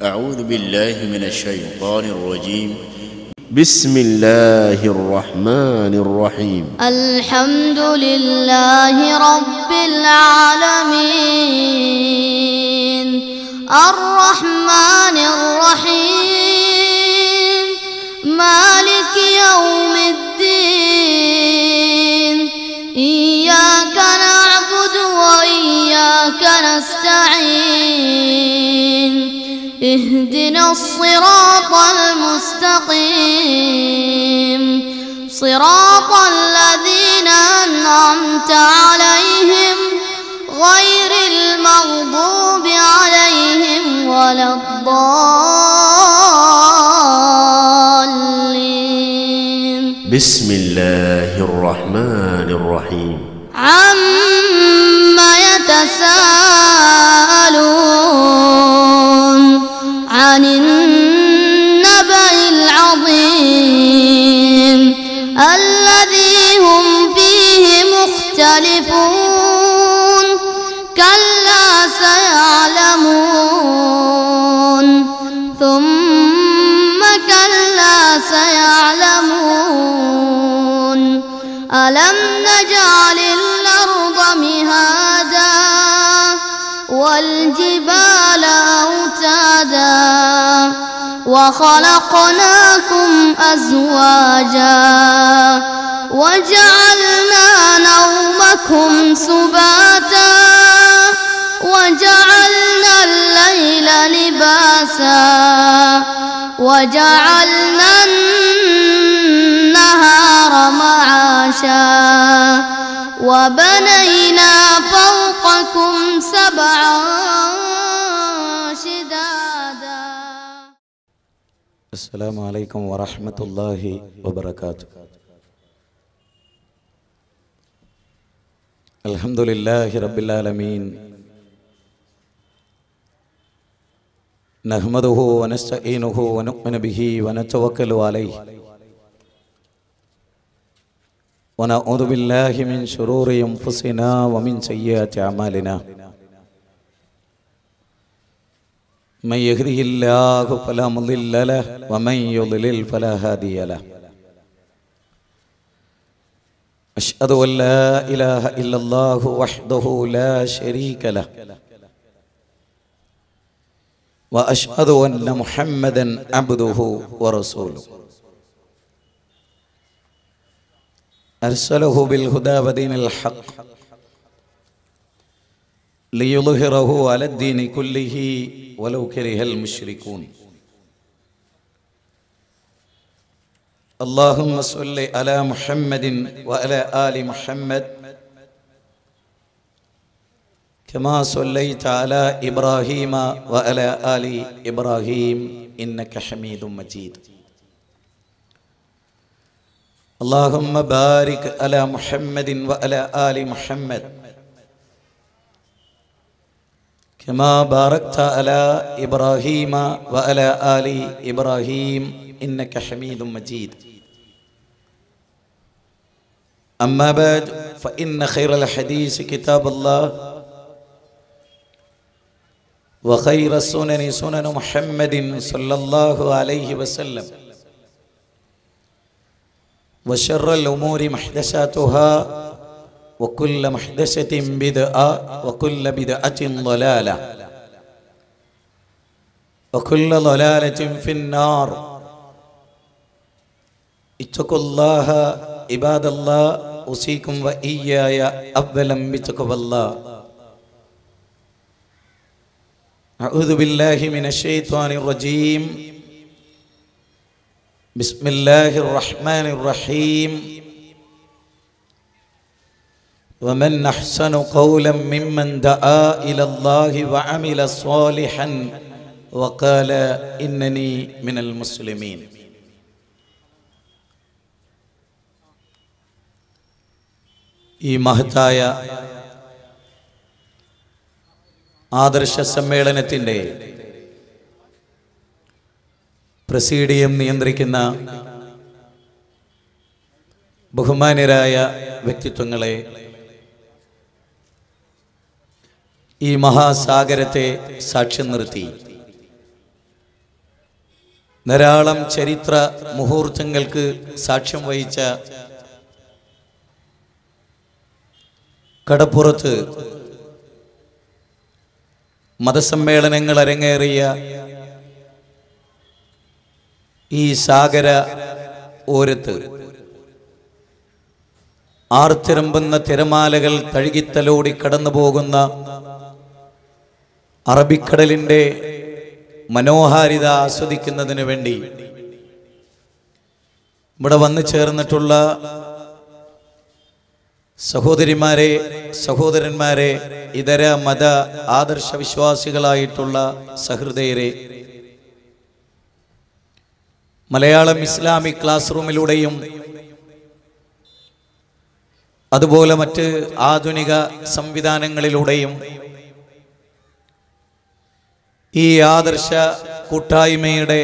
أعوذ بالله من الشيطان الرجيم. بسم الله الرحمن الرحيم. الحمد لله رب العالمين الرحمن الرحيم مالك يوم الدين إياك نعبد وإياك نستعين اهدنا الصراط المستقيم صراط الذين أنعمت عليهم غير المغضوب عليهم ولا الضالين. بسم الله الرحمن الرحيم. عما يتساءلون عن النبأ العظيم الذي هم فيه مختلفون كلا سيعلمون ثم كلا سيعلمون ألم نجعل الأرض مهادا والجبال أوتادا وخلقناكم أزواجا وجعلنا نومكم سباتا وجعلنا الليل لباسا وجعلنا النهار معاشا وبنينا فوقكم سبعا شدادا. السلام عليكم ورحمة الله وبركاته. الحمد لله رب العالمين نحمده ونستعينه ونؤمن به ونتوكل عليه ونعوذ بالله من شرور أنفسنا ومن سيئات أعمالنا من يهده الله فلا مضل له ومن يضلل فلا هادي له أشهد أن لا إله إلا الله وحده لا شريك له وأشهد أن محمدا عبده ورسوله أرسله بالهدى ودين الحق ليظهره على الدين كله ولو كره المشركون. اللهم صل على محمد وعلى آل محمد كما صليت على إبراهيم وعلى آل إبراهيم إنك حميد مجيد. اللهم بارك على محمد وعلى آل محمد كما باركت على إبراهيم وعلى آل إبراهيم إنك حميد مجيد. أما بعد فإن خير الحديث كتاب الله وخير السنن سنن محمد صلى الله عليه وسلم وشر الأمور محدثاتها وكل محدثة بدعة وكل بدعة ضلالة وكل ضلالة في النار. اتقوا الله عباد الله أوصيكم وإياي أولا بتقوى الله. أعوذ بالله من الشيطان الرجيم. بسم الله الرحمن الرحيم. ومن أحسن قولا ممن دعا إلى الله وعمل صالحا وقال إنني من المسلمين. ഈ മഹത്തായ ആദർശ സമ്മേളനത്തിൻ്റെ പ്രസീഡിയം നിയന്ത്രിക്കുന്ന ബഹുമാന്യരായ വ്യക്തിത്വങ്ങളെ, ഈ മഹാസാഗരത്തെ സാക്ഷ്യം നിർത്തി ധാരാളം ചരിത്ര മുഹൂർത്തങ്ങൾക്ക് സാക്ഷ്യം വഹിച്ച കടപ്പുറത്ത് മതസമ്മേളനങ്ങൾ അരങ്ങേറിയ ഈ സാഗര ഓരത്ത് ആർത്തിരമ്പുന്ന തിരമാലകൾ തഴുകിത്തലോടി കടന്നു പോകുന്ന അറബിക്കടലിൻ്റെ മനോഹാരിത ആസ്വദിക്കുന്നതിന് വേണ്ടി ഇവിടെ വന്നു ചേർന്നിട്ടുള്ള സഹോദരിമാരെ, സഹോദരന്മാരെ, ഇതര മത ആദർശ വിശ്വാസികളായിട്ടുള്ള സഹൃദയരെ, മലയാളം ഇസ്ലാമിക് ക്ലാസ് റൂമിലൂടെയും അതുപോലെ മറ്റ് ആധുനിക സംവിധാനങ്ങളിലൂടെയും ഈ ആദർശ കൂട്ടായ്മയുടെ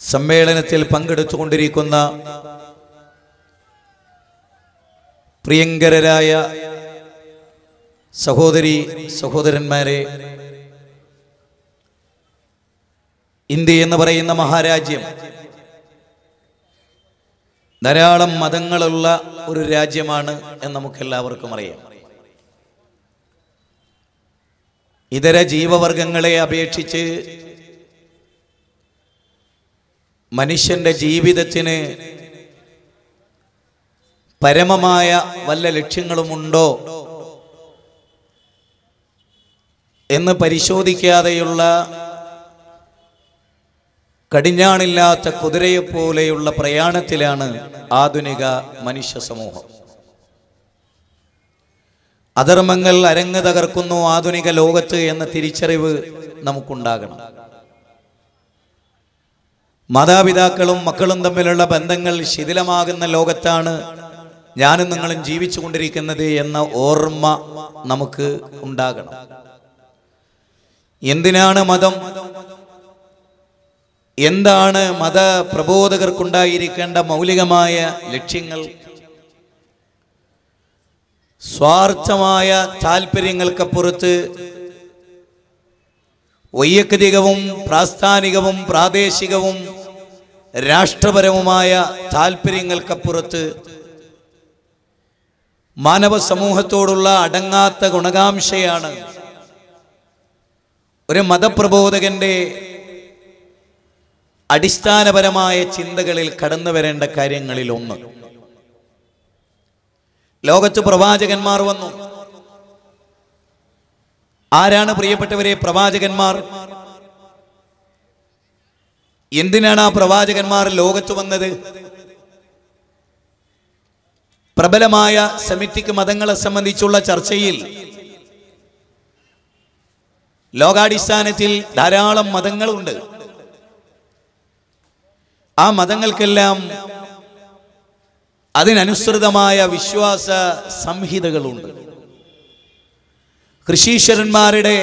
സമ്മേളനത്തിൽ പങ്കെടുത്തുകൊണ്ടിരിക്കുന്ന പ്രിയങ്കരരായ സഹോദരി സഹോദരന്മാരെ, ഇന്ത്യ എന്ന് പറയുന്ന മഹാരാജ്യം ധാരാളം മതങ്ങളുള്ള ഒരു രാജ്യമാണ് എന്ന് നമുക്കെല്ലാവർക്കും അറിയാം. ഇതര ജീവവർഗങ്ങളെ അപേക്ഷിച്ച് മനുഷ്യന്റെ ജീവിതത്തിന് പരമമായ വല്ല ലക്ഷ്യങ്ങളുമുണ്ടോ എന്ന് പരിശോധിക്കാതെയുള്ള കടിഞ്ഞാണില്ലാത്ത കുതിരയെപ്പോലെയുള്ള പ്രയാണത്തിലാണ് ആധുനിക മനുഷ്യ സമൂഹം. അധർമ്മങ്ങൾ അരങ്ങ് തകർക്കുന്നു ആധുനിക ലോകത്ത് എന്ന തിരിച്ചറിവ് നമുക്കുണ്ടാകണം. മാതാപിതാക്കളും മക്കളും തമ്മിലുള്ള ബന്ധങ്ങൾ ശിഥിലമാകുന്ന ലോകത്താണ് ഞാനും നിങ്ങളും ജീവിച്ചു കൊണ്ടിരിക്കുന്നത് എന്ന ഓർമ്മ നമുക്ക് ഉണ്ടാകണം. എന്തിനാണ് മതം? എന്താണ് മതപ്രബോധകർക്കുണ്ടായിരിക്കേണ്ട മൗലികമായ ലക്ഷ്യങ്ങൾ? സ്വാർത്ഥമായ താല്പര്യങ്ങൾക്കപ്പുറത്ത് വൈയക്തികവും പ്രാസ്ഥാനികവും പ്രാദേശികവും രാഷ്ട്രപരവുമായ താല്പര്യങ്ങൾക്കപ്പുറത്ത് മാനവ സമൂഹത്തോടുള്ള അടങ്ങാത്ത ഗുണകാംക്ഷയാണ് ഒരു മതപ്രബോധകന്റെ അടിസ്ഥാനപരമായ ചിന്തകളിൽ കടന്നു വരേണ്ട കാര്യങ്ങളിൽ ഒന്ന്. ലോകത്ത് പ്രവാചകന്മാർ വന്നു. ആരാണ് പ്രിയപ്പെട്ടവരെ പ്രവാചകന്മാർ? എന്തിനാണ് ആ പ്രവാചകന്മാർ ലോകത്ത് വന്നത്? പ്രബലമായ സെമിറ്റിക് മതങ്ങളെ സംബന്ധിച്ചുള്ള ചർച്ചയിൽ ലോകാടിസ്ഥാനത്തിൽ ധാരാളം മതങ്ങളുണ്ട്. ആ മതങ്ങൾക്കെല്ലാം അതിനനുസൃതമായ വിശ്വാസ സംഹിതകളുണ്ട്. ഋഷീശ്വരന്മാരുടെ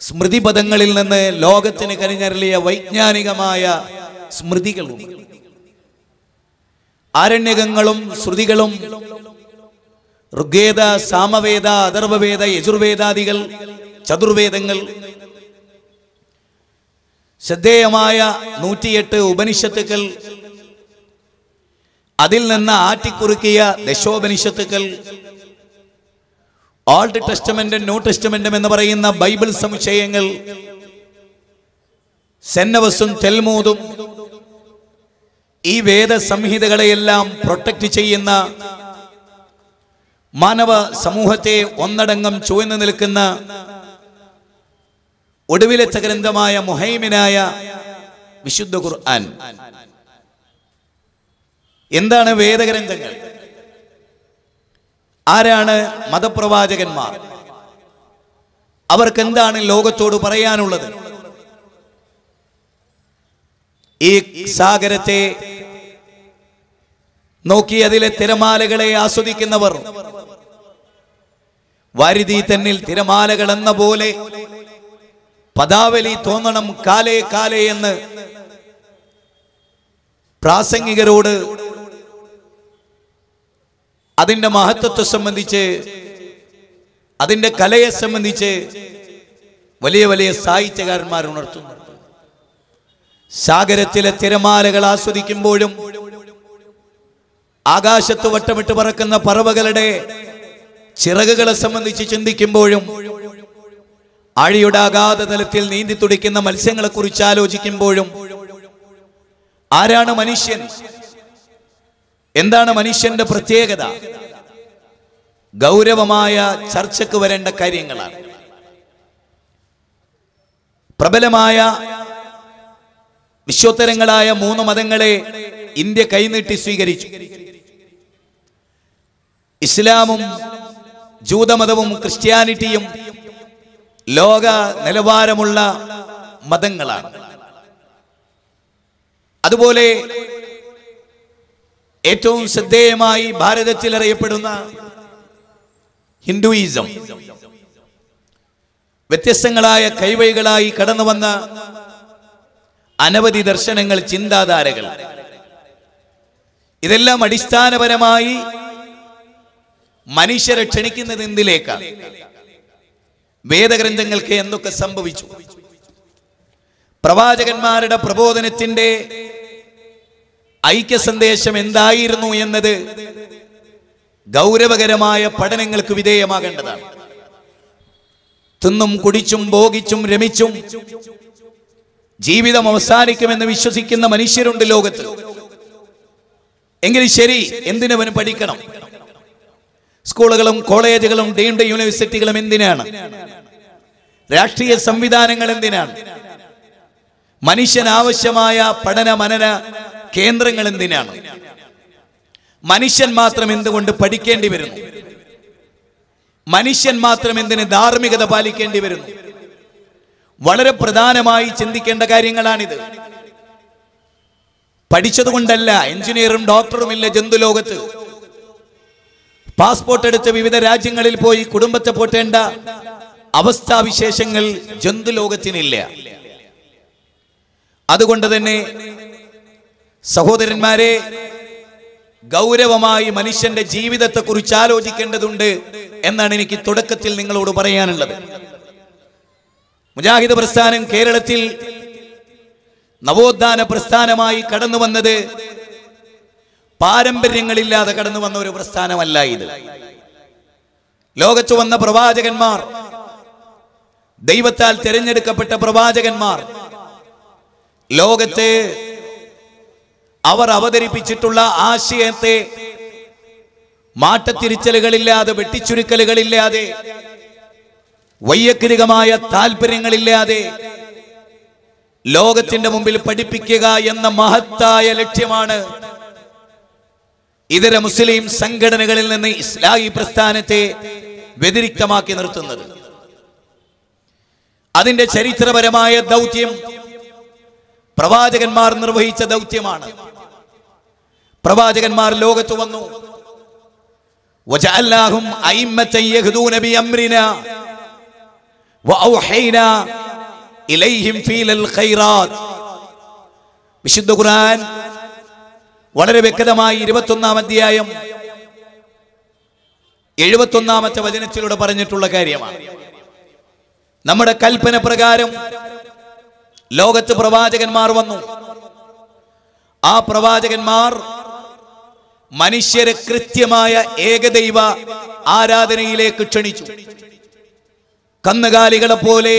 സ്മൃതിപദങ്ങളിൽ നിന്ന് ലോകത്തിന് കനിഞ്ഞരുളിയ വൈജ്ഞാനികമായ സ്മൃതികളുണ്ട്. ആരണ്യകങ്ങളും ശ്രുതികളും ഋഗ്വേദ, സാമവേദ, അഥർവവേദ, യജുർവേദാദികൾ, ചതുർവേദങ്ങൾ, ശ്രദ്ധേയമായ 108 ഉപനിഷത്തുക്കൾ, അതിൽ നിന്ന് ആറ്റിക്കുറുക്കിയ ദശോപനിഷത്തുക്കൾ, ഓൾഡ് ടെസ്റ്റമെന്റും ന്യൂ ടെസ്റ്റമെന്റും എന്ന് പറയുന്ന ബൈബിൾ സമുച്ചയങ്ങൾ, സെന്നവസും തെൽമൂദും, ഈ വേദ സംഹിതകളെയെല്ലാം പ്രൊട്ടക്ട് ചെയ്യുന്ന, മാനവ സമൂഹത്തെ ഒന്നടങ്കം ചുവന്നു നിൽക്കുന്ന ഒടുവിലത്തെ ഗ്രന്ഥമായ മുഹൈമിനായ വിശുദ്ധ ഖുർആൻ. എന്താണ് വേദഗ്രന്ഥങ്ങൾ? ആരാണ് മതപ്രവാചകന്മാർ? അവർക്ക് എന്താണ് ലോകത്തോട് പറയാനുള്ളത്? ഈ സാഗരത്തെ നോക്കി അതിലെ തിരമാലകളെ ആസ്വദിക്കുന്നവർ വാരിധി തന്നിൽ തിരമാലകൾ എന്ന പോലെ പദാവലി തോന്നണം കാലേ കാലേ എന്ന് പ്രാസംഗികരോട് അതിന്റെ മഹത്വത്തെ സംബന്ധിച്ച്, അതിന്റെ കലയെ സംബന്ധിച്ച് വലിയ വലിയ സാഹിത്യകാരന്മാർ ഉണർത്തുന്നുണ്ട്. സാഗരത്തിലെ തിരമാലകൾ ആസ്വദിക്കുമ്പോഴും ആകാശത്ത് വട്ടമിട്ട് പറക്കുന്ന പറവകളുടെ ചിറകുകളെ സംബന്ധിച്ച് ചിന്തിക്കുമ്പോഴും ആഴിയുടെ അഗാധ തലത്തിൽ നീന്തി തുടിക്കുന്ന മത്സ്യങ്ങളെ കുറിച്ച് ആലോചിക്കുമ്പോഴും ആരാണ് മനുഷ്യൻ, എന്താണ് മനുഷ്യന്റെ പ്രത്യേകത, ഗൗരവമായ ചർച്ചയ്ക്ക് വരേണ്ട കാര്യങ്ങളാണ്. പ്രബലമായ വിശ്വോത്തരങ്ങളായ 3 മതങ്ങളെ ഇന്ത്യ കൈനീട്ടി സ്വീകരിച്ചു. ഇസ്ലാമും ജൂതമതവും ക്രിസ്ത്യാനിറ്റിയും ലോക നിലവാരമുള്ള മതങ്ങളാണ്. അതുപോലെ ഏറ്റവും ശ്രദ്ധേയമായി ഭാരതത്തിൽ അറിയപ്പെടുന്ന ഹിന്ദുയിസം, വ്യത്യസ്തങ്ങളായ കൈവഴികളായി കടന്നു വന്ന അനവധി ദർശനങ്ങൾ, ചിന്താധാരകൾ, ഇതെല്ലാം അടിസ്ഥാനപരമായി മനുഷ്യരെ ക്ഷണിക്കുന്നത് എന്തിലേക്കാണ്? വേദഗ്രന്ഥങ്ങൾക്ക് എന്തൊക്കെ സംഭവിച്ചു? പ്രവാചകന്മാരുടെ പ്രബോധനത്തിന്റെ ഐക്യ സന്ദേശം എന്തായിരുന്നു എന്നത് ഗൗരവകരമായ പഠനങ്ങൾക്ക് വിധേയമാകേണ്ടതാണ്. തിന്നും കുടിച്ചും ഭോഗിച്ചും രമിച്ചും ജീവിതം അവസാനിക്കുമെന്ന് വിശ്വസിക്കുന്ന മനുഷ്യരുണ്ട് ലോകത്ത്. എങ്കിലും ശരി, എന്തിനവന് പഠിക്കണം? സ്കൂളുകളും കോളേജുകളും ഡീംഡ് യൂണിവേഴ്സിറ്റികളും എന്തിനാണ്? രാഷ്ട്രീയ സംവിധാനങ്ങൾ എന്തിനാണ്? മനുഷ്യന് ആവശ്യമായ പഠന മനന കേന്ദ്രങ്ങൾ എന്തിനാണ്? മനുഷ്യൻ മാത്രം എന്തുകൊണ്ട് പഠിക്കേണ്ടി വരുന്നു? മനുഷ്യൻ മാത്രം എന്തിന് ധാർമ്മികത പാലിക്കേണ്ടി വരുന്നു? വളരെ പ്രധാനമായി ചിന്തിക്കേണ്ട കാര്യങ്ങളാണിത്. പഠിച്ചതുകൊണ്ടല്ല എഞ്ചിനീയറും ഡോക്ടറും ഇല്ല ജന്തുലോകത്ത്. പാസ്പോർട്ട് എടുത്ത് വിവിധ രാജ്യങ്ങളിൽ പോയി കുടുംബത്തെ പോറ്റേണ്ട അവസ്ഥാവിശേഷങ്ങൾ ജന്തുലോകത്തിനില്ല. അതുകൊണ്ട് തന്നെ സഹോദരന്മാരെ, ഗൗരവമായി മനുഷ്യന്റെ ജീവിതത്തെ കുറിച്ച് ആലോചിക്കേണ്ടതുണ്ട് എന്നാണ് എനിക്ക് തുടക്കത്തിൽ നിങ്ങളോട് പറയാനുള്ളത്. മുജാഹിദ് പ്രസ്ഥാനം കേരളത്തിൽ നവോത്ഥാന പ്രസ്ഥാനമായി കടന്നു വന്നത് പാരമ്പര്യങ്ങളില്ലാതെ കടന്നു വന്ന ഒരു പ്രസ്ഥാനമല്ല ഇത്. ലോകത്ത് വന്ന പ്രവാചകന്മാർ, ദൈവത്താൽ തിരഞ്ഞെടുക്കപ്പെട്ട പ്രവാചകന്മാർ, ലോകത്തെ അവർ അവതരിപ്പിച്ചിട്ടുള്ള ആശയത്തെ മാറ്റത്തിരിച്ചലുകളില്ലാതെ, വെട്ടിച്ചുരുക്കലുകളില്ലാതെ, വൈയക്തികമായ താല്പര്യങ്ങളില്ലാതെ ലോകത്തിന്റെ മുമ്പിൽ പഠിപ്പിക്കുക എന്ന മഹത്തായ ലക്ഷ്യമാണ് ഇതര മുസ്ലിം സംഘടനകളിൽ നിന്ന് ഇസ്ലാഹി പ്രസ്ഥാനത്തെ വ്യതിരിക്തമാക്കി നിർത്തുന്നത്. അതിന്റെ ചരിത്രപരമായ ദൗത്യം പ്രവാചകന്മാർ നിർവഹിച്ച ദൗത്യമാണ്. പ്രവാചകന്മാർ ലോകത്ത് വന്നു. വജഅൽനാഹും അയിമ്മത്തൻ യഹ്ദൂന ബിഅംരിനാ വഔഹൈനാ ഇലൈഹിം ഫീൽ ഖൈറാത്ത്. വിശുദ്ധ ഖുർആൻ വളരെ വ്യക്തമായി 21-ാം അധ്യായം 71-ാമത്തെ വചനത്തിലൂടെ പറഞ്ഞിട്ടുള്ള കാര്യമാണ്. നമ്മുടെ കൽപ്പന പ്രകാരം ലോകത്ത് പ്രവാചകന്മാർ വന്നു. ആ പ്രവാചകന്മാർ മനുഷ്യരെ കൃത്യമായ ഏകദൈവ ആരാധനയിലേക്ക് ക്ഷണിച്ചു. കന്നുകാലികളെ പോലെ,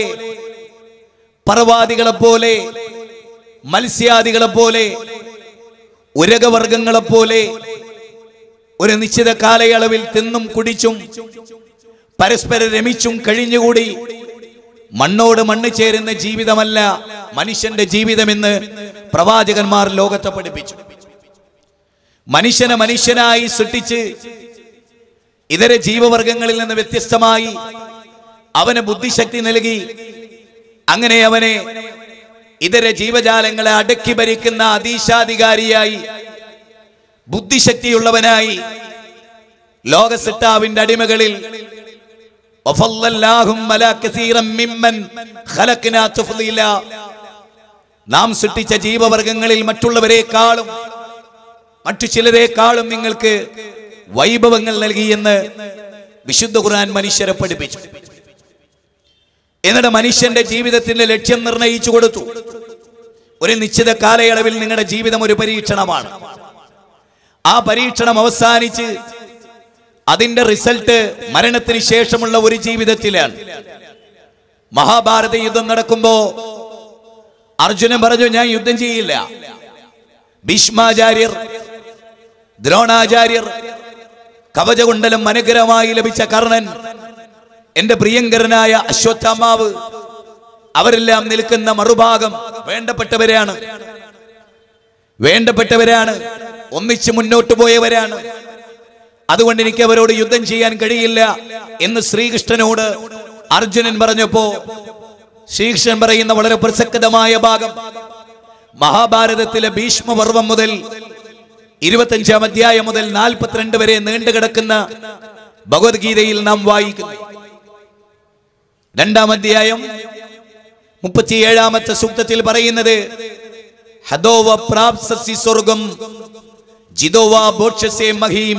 പർവാദികളെ പോലെ, മത്സ്യാദികളെ പോലെ, ഉരകവർഗങ്ങളെ പോലെ ഒരു നിശ്ചിത കാലയളവിൽ തിന്നും കുടിച്ചും പരസ്പരം രമിച്ചും കഴിഞ്ഞുകൂടി മണ്ണോട് മണ്ണ് ചേരുന്ന ജീവിതമല്ല മനുഷ്യന്റെ ജീവിതമെന്ന് പ്രവാചകന്മാർ ലോകത്തെ പഠിപ്പിച്ചു. മനുഷ്യനെ മനുഷ്യനായി സൃഷ്ടിച്ച് ഇതര ജീവവർഗങ്ങളിൽ നിന്ന് വ്യത്യസ്തമായി അവന് ബുദ്ധിശക്തി നൽകി, അങ്ങനെ അവനെ ഇതര ജീവജാലങ്ങളെ അടക്കി ഭരിക്കുന്ന അതീശാധികാരിയായി, ബുദ്ധിശക്തിയുള്ളവനായി ലോകസൃഷ്ടാവിന്റെ അടിമകളിൽ നാം സൃഷ്ടിച്ച ജീവവർഗങ്ങളിൽ മറ്റുള്ളവരെക്കാളും മറ്റു ചിലരെക്കാളും നിങ്ങൾക്ക് വൈഭവങ്ങൾ നൽകിയെന്ന് വിശുദ്ധ ഖുർആൻ മനുഷ്യരെ പഠിപ്പിച്ചു. എന്നിട്ട് മനുഷ്യന്റെ ജീവിതത്തിന്റെ ലക്ഷ്യം നിർണയിച്ചു കൊടുത്തു. ഒരു നിശ്ചിത കാലയളവിൽ നിങ്ങളുടെ ജീവിതം ഒരു പരീക്ഷണമാണ്. ആ പരീക്ഷണം അവസാനിച്ച് അതിന്റെ റിസൾട്ട് മരണത്തിന് ശേഷമുള്ള ഒരു ജീവിതത്തിലാണ്. മഹാഭാരത യുദ്ധം നടക്കുമ്പോ അർജുനൻ പറഞ്ഞു, ഞാൻ യുദ്ധം ചെയ്യില്ല. ഭീഷ്മാചാര്യർ, ദ്രോണാചാര്യർ, കവചകുണ്ടലം അനുഗ്രഹമായി ലഭിച്ച കർണൻ, എന്റെ പ്രിയങ്കരനായ അശ്വത്ഥാമാവ്, അവരെല്ലാം നിൽക്കുന്ന മറുഭാഗം വേണ്ടപ്പെട്ടവരാണ്, ഒന്നിച്ച് മുന്നോട്ട് പോയവരാണ്. അതുകൊണ്ട് എനിക്ക് അവരോട് യുദ്ധം ചെയ്യാൻ കഴിയില്ല എന്ന് ശ്രീകൃഷ്ണനോട് അർജുനൻ പറഞ്ഞപ്പോ ശ്രീകൃഷ്ണൻ പറയുന്ന വളരെ പ്രസക്തമായ ഭാഗം മഹാഭാരതത്തിലെ ഭീഷ്മപർവം മുതൽ 25-ാം അധ്യായം മുതൽ 42 വരെ നീണ്ടുകിടക്കുന്ന ഭഗവത്ഗീതയിൽ നാം വായിക്കുന്നു. 2-ാം അധ്യായം 37-ാമത്തെ സൂക്തത്തിൽ പറയുന്നത്, ഹദോവ പ്രാപ്സസി സ്വർഗം ജിദോവ ബോക്ഷസേ മഹീം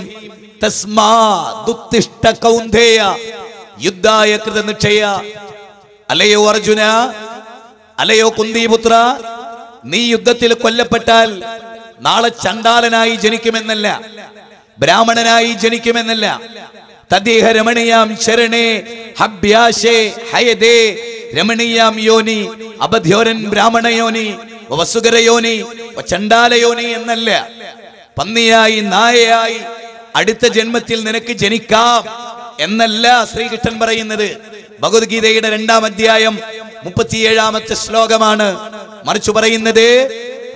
തസ്മാദുത്തിഷ്ഠ കൗന്ദേയ യുദ്ധായ കൃതനിശ്ചയ. അല്ലയോ അർജുന, അല്ലയോ കുന്തിപുത്ര, നീ യുദ്ധത്തിൽ കൊല്ലപ്പെട്ടാൽ നാളെ ചണ്ടാലനായി ജനിക്കുമെന്നല്ല, ബ്രാഹ്മണനായി ജനിക്കുമെന്നല്ല. തദ്ദേഹ രമണീയാം ശരണേ ഹബ്യാശേ ഹയദേ രമണീയാം യോനി അബധ്യോരൻ ബ്രാഹ്മണയോനി വസുകരയോനി ചണ്ടാലയോനി എന്നല്ല. പന്നിയായി, നായയായി അടുത്ത ജന്മത്തിൽ നിനക്ക് ജനിക്കാം എന്നല്ല ശ്രീകൃഷ്ണൻ പറയുന്നത്. ഭഗവത്ഗീതയുടെ 2-ാം അധ്യായം 37-ാമത്തെ ശ്ലോകമാണ്. മറിച്ച് പറയുന്നത്,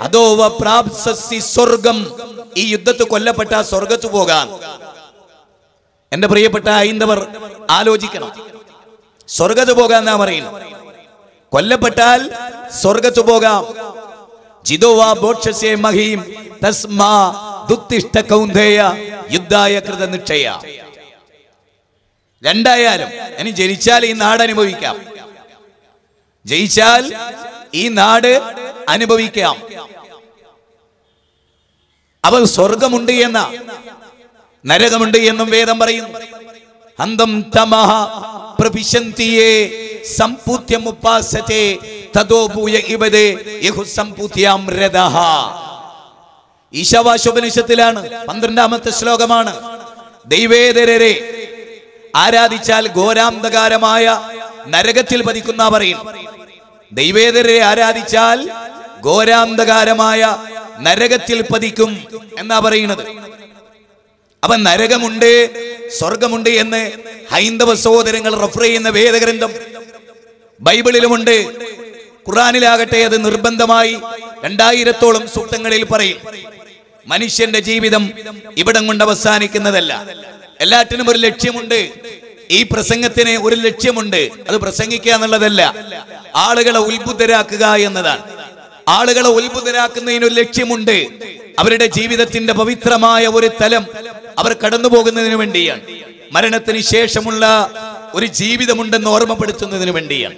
അദോവ പ്രാപ്സസി സ്വർഗം, ഈ യുദ്ധത്തിൽ കൊല്ലപ്പെട്ട സ്വർഗത്ത് പോകാം. എന്റെ പ്രിയപ്പെട്ട ഹൈന്ദവർ ആലോചിക്കണം, സ്വർഗത്ത് പോകാൻ നാം പറയുന്നു. കൊല്ലപ്പെട്ടാൽ സ്വർഗത്ത് പോകാം. ജിദോവാ ബോക്ഷസേ മഹീം തസ്മാ ദുത്തിഷ്ഠ കൗന്ദേയ യുദ്ധായ കൃതനിശ്ചയ. രണ്ടായാലും ഇനി ജനിച്ചാൽ ഈ നാട് അനുഭവിക്കാം, ജയിച്ചാൽ ഈ നാട് അനുഭവിക്കാം. അവ സ്വർഗമുണ്ട് എന്ന നരകമുണ്ട് എന്നും വേദം പറയുന്നു. അന്തം തമഹ പ്രവിശന്തിയേ സംപൂത്യമുപാസതേ തദോ ഭൂയ ഇവദേ യഹു സംപൂത്യാം രദഹ. ഈശാവാശോപനിഷത്തിലാണ്, 12-ാമത്തെ ശ്ലോകമാണ്. ദൈവേതരരെ ആരാധിച്ചാൽ ഘോരാന്ധകാരമായ നരകത്തിൽ പതിക്കുന്ന പറയും. ദൈവേതരരെ ആരാധിച്ചാൽ ഘോരാന്ധകാരമായ നരകത്തിൽ പതിക്കും എന്നാ പറയുന്നത്. അപ്പൊ നരകമുണ്ട്, സ്വർഗമുണ്ട് എന്ന് ഹൈന്ദവ സഹോദരങ്ങൾ റെഫർ ചെയ്യുന്ന വേദഗ്രന്ഥം ബൈബിളിലുമുണ്ട്. ഖുർആനിലാകട്ടെ അത് നിർബന്ധമായി 2000-ഓളം സൂക്തങ്ങളിൽ പറയും. മനുഷ്യന്റെ ജീവിതം ഇവിടം കൊണ്ട് അവസാനിക്കുന്നതല്ല, എല്ലാറ്റിനും ഒരു ലക്ഷ്യമുണ്ട്. ഈ പ്രസംഗത്തിന് ഒരു ലക്ഷ്യമുണ്ട്, അത് പ്രസംഗിക്കുക എന്നുള്ളതല്ല, ആളുകളെ ഉത്ബുദ്ധരാക്കുക എന്നതാണ്. ആളുകളെ ഉത്ബുദ്ധരാക്കുന്നതിനൊരു ലക്ഷ്യമുണ്ട്. അവരുടെ ജീവിതത്തിന്റെ പവിത്രമായ ഒരു തലം അവർ കടന്നു പോകുന്നതിന് വേണ്ടിയാണ്. മരണത്തിന് ശേഷമുള്ള ഒരു ജീവിതമുണ്ടെന്ന് ഓർമ്മപ്പെടുത്തുന്നതിന് വേണ്ടിയാണ്.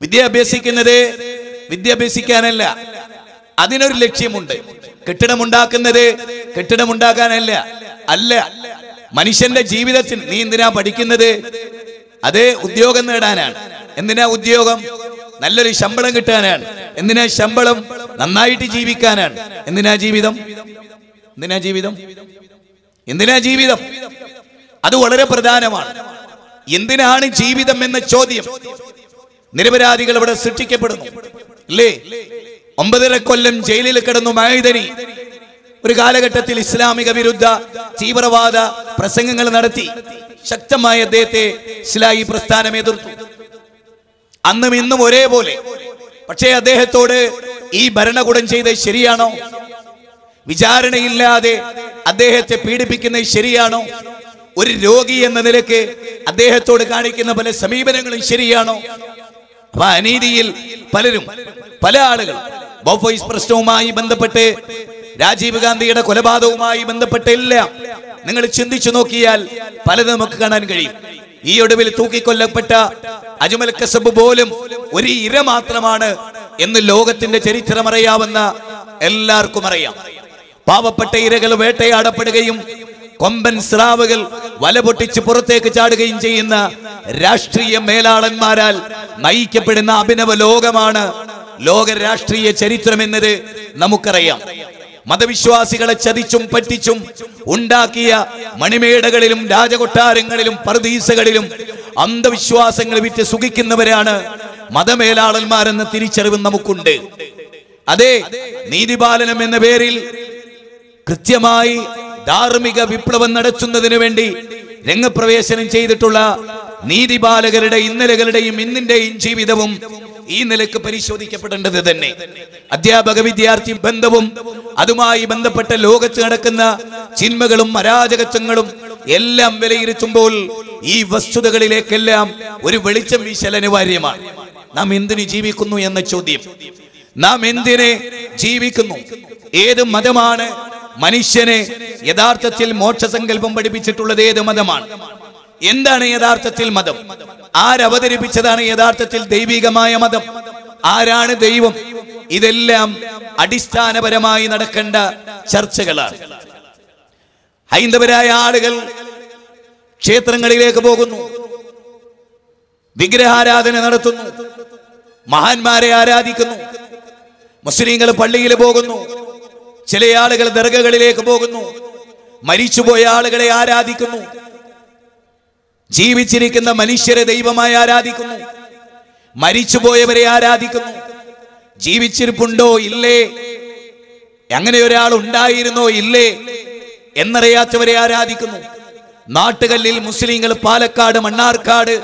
വിദ്യ അഭ്യസിക്കുന്നത് വിദ്യാഭ്യസിക്കാനല്ല, അതിനൊരു ലക്ഷ്യമുണ്ട്. കെട്ടിടമുണ്ടാക്കുന്നത് കെട്ടിടമുണ്ടാക്കാനല്ല, അല്ല. മനുഷ്യന്റെ ജീവിതത്തിൽ നീ എന്തിനാ പഠിക്കുന്നത്? അത് ഉദ്യോഗം നേടാനാണ്. എന്തിനാ ഉദ്യോഗം? നല്ലൊരു ശമ്പളം കിട്ടാനാണ്. എന്തിനാ ശമ്പളം? നന്നായിട്ട് ജീവിക്കാനാണ്. എന്തിനാ ജീവിതം? എന്തിനാ ജീവിതം? എന്തിനാ ജീവിതം? അത് വളരെ പ്രധാനമാണ്. എന്തിനാണ് ജീവിതം എന്ന ചോദ്യം നിരപരാധികൾ ഇവിടെ സൃഷ്ടിക്കപ്പെടുന്നു, അല്ലേ? 9.5 കൊല്ലം ജയിലിൽ കിടന്നു മൈദനി. ഒരു കാലഘട്ടത്തിൽ ഇസ്ലാമിക വിരുദ്ധ തീവ്രവാദ പ്രസംഗങ്ങൾ നടത്തി ശക്തമായ അദ്ദേഹത്തെ ഇസ്ലാഹി പ്രസ്ഥാനം എതിർത്തു. അന്നും ഇന്നും ഒരേപോലെ. പക്ഷേ അദ്ദേഹത്തോട് ഈ ഭരണകൂടം ചെയ്തത് ശരിയാണോ? വിചാരണയില്ലാതെ അദ്ദേഹത്തെ പീഡിപ്പിക്കുന്നത് ശരിയാണോ? ഒരു രോഗി എന്ന നിലയ്ക്ക് അദ്ദേഹത്തോട് കാണിക്കുന്ന പല സമീപനങ്ങളും ശരിയാണോ? അപ്പൊ അനീതിയിൽ പലരും, പല ആളുകളും ബോഫോയ്സ് പ്രശ്നവുമായി ബന്ധപ്പെട്ട്, രാജീവ് ഗാന്ധിയുടെ കൊലപാതകവുമായി ബന്ധപ്പെട്ട് എല്ലാം നിങ്ങൾ ചിന്തിച്ചു നോക്കിയാൽ പലതും നമുക്ക് കാണാൻ കഴിയും. ഈ ഒടുവിൽ തൂക്കിക്കൊല്ലപ്പെട്ട അജ്മൽ കസബ് പോലും ഒരു ഇര മാത്രമാണ് എന്ന് ലോകത്തിന്റെ ചരിത്രം അറിയാവുന്ന എല്ലാവർക്കും അറിയാം. പാവപ്പെട്ട ഇരകൾ വേട്ടയാടപ്പെടുകയും കൊമ്പൻ സ്രാവുകൾ വല പൊട്ടിച്ച് പുറത്തേക്ക് ചാടുകയും ചെയ്യുന്ന രാഷ്ട്രീയ മേലാളന്മാരാൽ നയിക്കപ്പെടുന്ന അഭിനവ ലോകമാണ് ലോക രാഷ്ട്രീയ ചരിത്രം എന്നത് നമുക്കറിയാം. മതവിശ്വാസികളെ ചതിച്ചും പറ്റിച്ചും ഉണ്ടാക്കിയ മണിമേടകളിലും രാജകൊട്ടാരങ്ങളിലും പർദീസകളിലും അന്ധവിശ്വാസങ്ങൾ വിറ്റ് സുഖിക്കുന്നവരാണ് മതമേലാളന്മാരെന്ന തിരിച്ചറിവ് നമുക്കുണ്ട്. അതെ, നീതിപാലനം എന്ന പേരിൽ കൃത്യമായി ധാർമ്മിക വിപ്ലവം നടത്തുന്നതിന് വേണ്ടി രംഗപ്രവേശനം ചെയ്തിട്ടുള്ള നീതിപാലകരുടെ ഇന്നലകളുടെയും ഇന്നിന്റെയും ജീവിതവും ഈ നിലക്ക് പരിശോധിക്കപ്പെടേണ്ടത് തന്നെ. അധ്യാപക വിദ്യാർത്ഥി ബന്ധവും അതുമായി ബന്ധപ്പെട്ട ലോകത്ത് നടക്കുന്ന ചിന്മകളും അരാജകത്വങ്ങളും എല്ലാം വിലയിരുത്തുമ്പോൾ ഈ വസ്തുതകളിലേക്കെല്ലാം ഒരു വെളിച്ചം വീശൽ അനിവാര്യമാണ്. നാം എന്തിനു ജീവിക്കുന്നു എന്ന ചോദ്യം, നാം എന്തിനെ ജീവിക്കുന്നു, ഏത് മതമാണ് മനുഷ്യനെ യഥാർത്ഥത്തിൽ മോക്ഷസങ്കല്പം പഠിപ്പിച്ചിട്ടുള്ളത്, ഏത് മതമാണ്, എന്താണ് യഥാർത്ഥത്തിൽ മതം, ആരവതരിപ്പിച്ചതാണ് യഥാർത്ഥത്തിൽ ദൈവികമായ മതം, ആരാണ് ദൈവം, ഇതെല്ലാം അടിസ്ഥാനപരമായി നടക്കേണ്ട ചർച്ചകളാണ്. ഹൈന്ദവരായ ആളുകൾ ക്ഷേത്രങ്ങളിലേക്ക് പോകുന്നു, വിഗ്രഹാരാധന നടത്തുന്നു, മഹാന്മാരെ ആരാധിക്കുന്നു. മുസ്ലിങ്ങൾ പള്ളിയിൽ പോകുന്നു, ചില ആളുകൾ ദർഗകളിലേക്ക് പോകുന്നു, മരിച്ചുപോയ ആളുകളെ ആരാധിക്കുന്നു, ജീവിച്ചിരിക്കുന്ന മനുഷ്യരെ ദൈവമായി ആരാധിക്കുന്നു, മരിച്ചുപോയവരെ ആരാധിക്കുന്നു. ജീവിച്ചിരിപ്പുണ്ടോ ഇല്ലേ, അങ്ങനെ ഒരാൾ ഉണ്ടായിരുന്നോ ഇല്ലേ എന്നറിയാത്തവരെ ആരാധിക്കുന്നു. നാട്ടുകല്ലിൽ മുസ്ലിങ്ങൾ പാലക്കാട് മണ്ണാർക്കാട്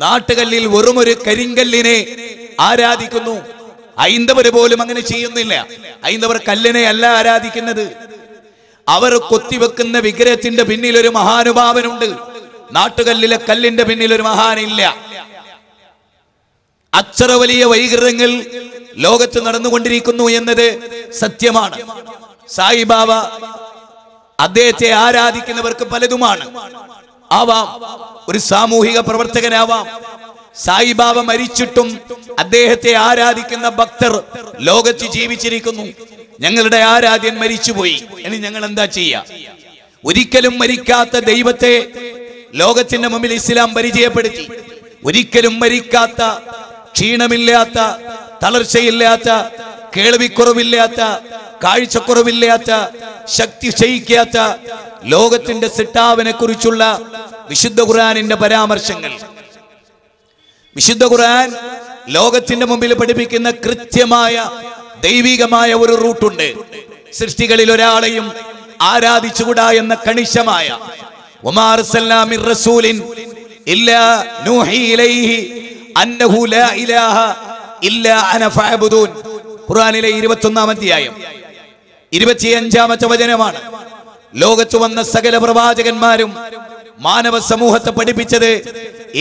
നാട്ടുകല്ലിൽ വെറുമൊരു കരിങ്കല്ലിനെ ആരാധിക്കുന്നു. ഹൈന്ദവര് പോലും അങ്ങനെ ചെയ്യുന്നില്ല. ഹൈന്ദവർ കല്ലിനെ അല്ല ആരാധിക്കുന്നത്, അവർ കൊത്തിവെക്കുന്ന വിഗ്രഹത്തിന്റെ പിന്നിൽ ഒരു മഹാനുഭാവനുണ്ട്. നാട്ടുകല്ലിലെ കല്ലിന്റെ പിന്നിൽ ഒരു മഹാനില്ല. അത്ര വലിയ വൈകൃതങ്ങൾ ലോകത്ത് നടന്നുകൊണ്ടിരിക്കുന്നു എന്നത് സത്യമാണ്. സായിബാബ അദ്ദേഹത്തെ ആരാധിക്കുന്നവർക്ക് പലതുമാണ് ആവാം, ഒരു സാമൂഹിക പ്രവർത്തകനാവാം. സായിബാബ മരിച്ചിട്ടും അദ്ദേഹത്തെ ആരാധിക്കുന്ന ഭക്തർ ലോകത്ത് ജീവിച്ചിരിക്കുന്നു. ഞങ്ങളുടെ ആരാധ്യൻ മരിച്ചുപോയി, ഇനി ഞങ്ങൾ എന്താ ചെയ്യാ? ഒരിക്കലും മരിക്കാത്ത ദൈവത്തെ ലോകത്തിന്റെ മുമ്പിൽ ഇസ്ലാം പരിചയപ്പെടുത്തി. ഒരിക്കലും മരിക്കാത്ത, ക്ഷീണമില്ലാത്ത, തളർച്ചയില്ലാത്ത, കേൾവിക്കുറവില്ലാത്ത, കാഴ്ചക്കുറവില്ലാത്ത, ശക്തി ക്ഷയിക്കാത്ത ലോകത്തിന്റെ സിട്ടാവിനെ കുറിച്ചുള്ള വിശുദ്ധ ഖുർആനിന്റെ പരാമർശങ്ങൾ. വിശുദ്ധ ഖുർആൻ ലോകത്തിന്റെ മുമ്പിൽ പഠിപ്പിക്കുന്ന കൃത്യമായ ദൈവികമായ ഒരു റൂട്ടുണ്ട്. സൃഷ്ടികളിൽ ഒരാളെയും ആരാധിച്ചുകൂടാ എന്ന കണിശമായ വമാ അർസൽനാ മിർ റസൂലിൻ ഇല്ലാ നൂഹി ഇലൈഹി അന്നഹു ലാ ഇലാഹ ഇല്ലാ അന ഫഅബ്ദൂൻ. ഖുർആനിലെ 21-ാം അധ്യായം 25-ാമത്തെ വചനമാണ്. ലോകത്ത് വന്ന സകല പ്രവാചകന്മാരും മാനവ സമൂഹത്തെ പഠിപ്പിച്ചത്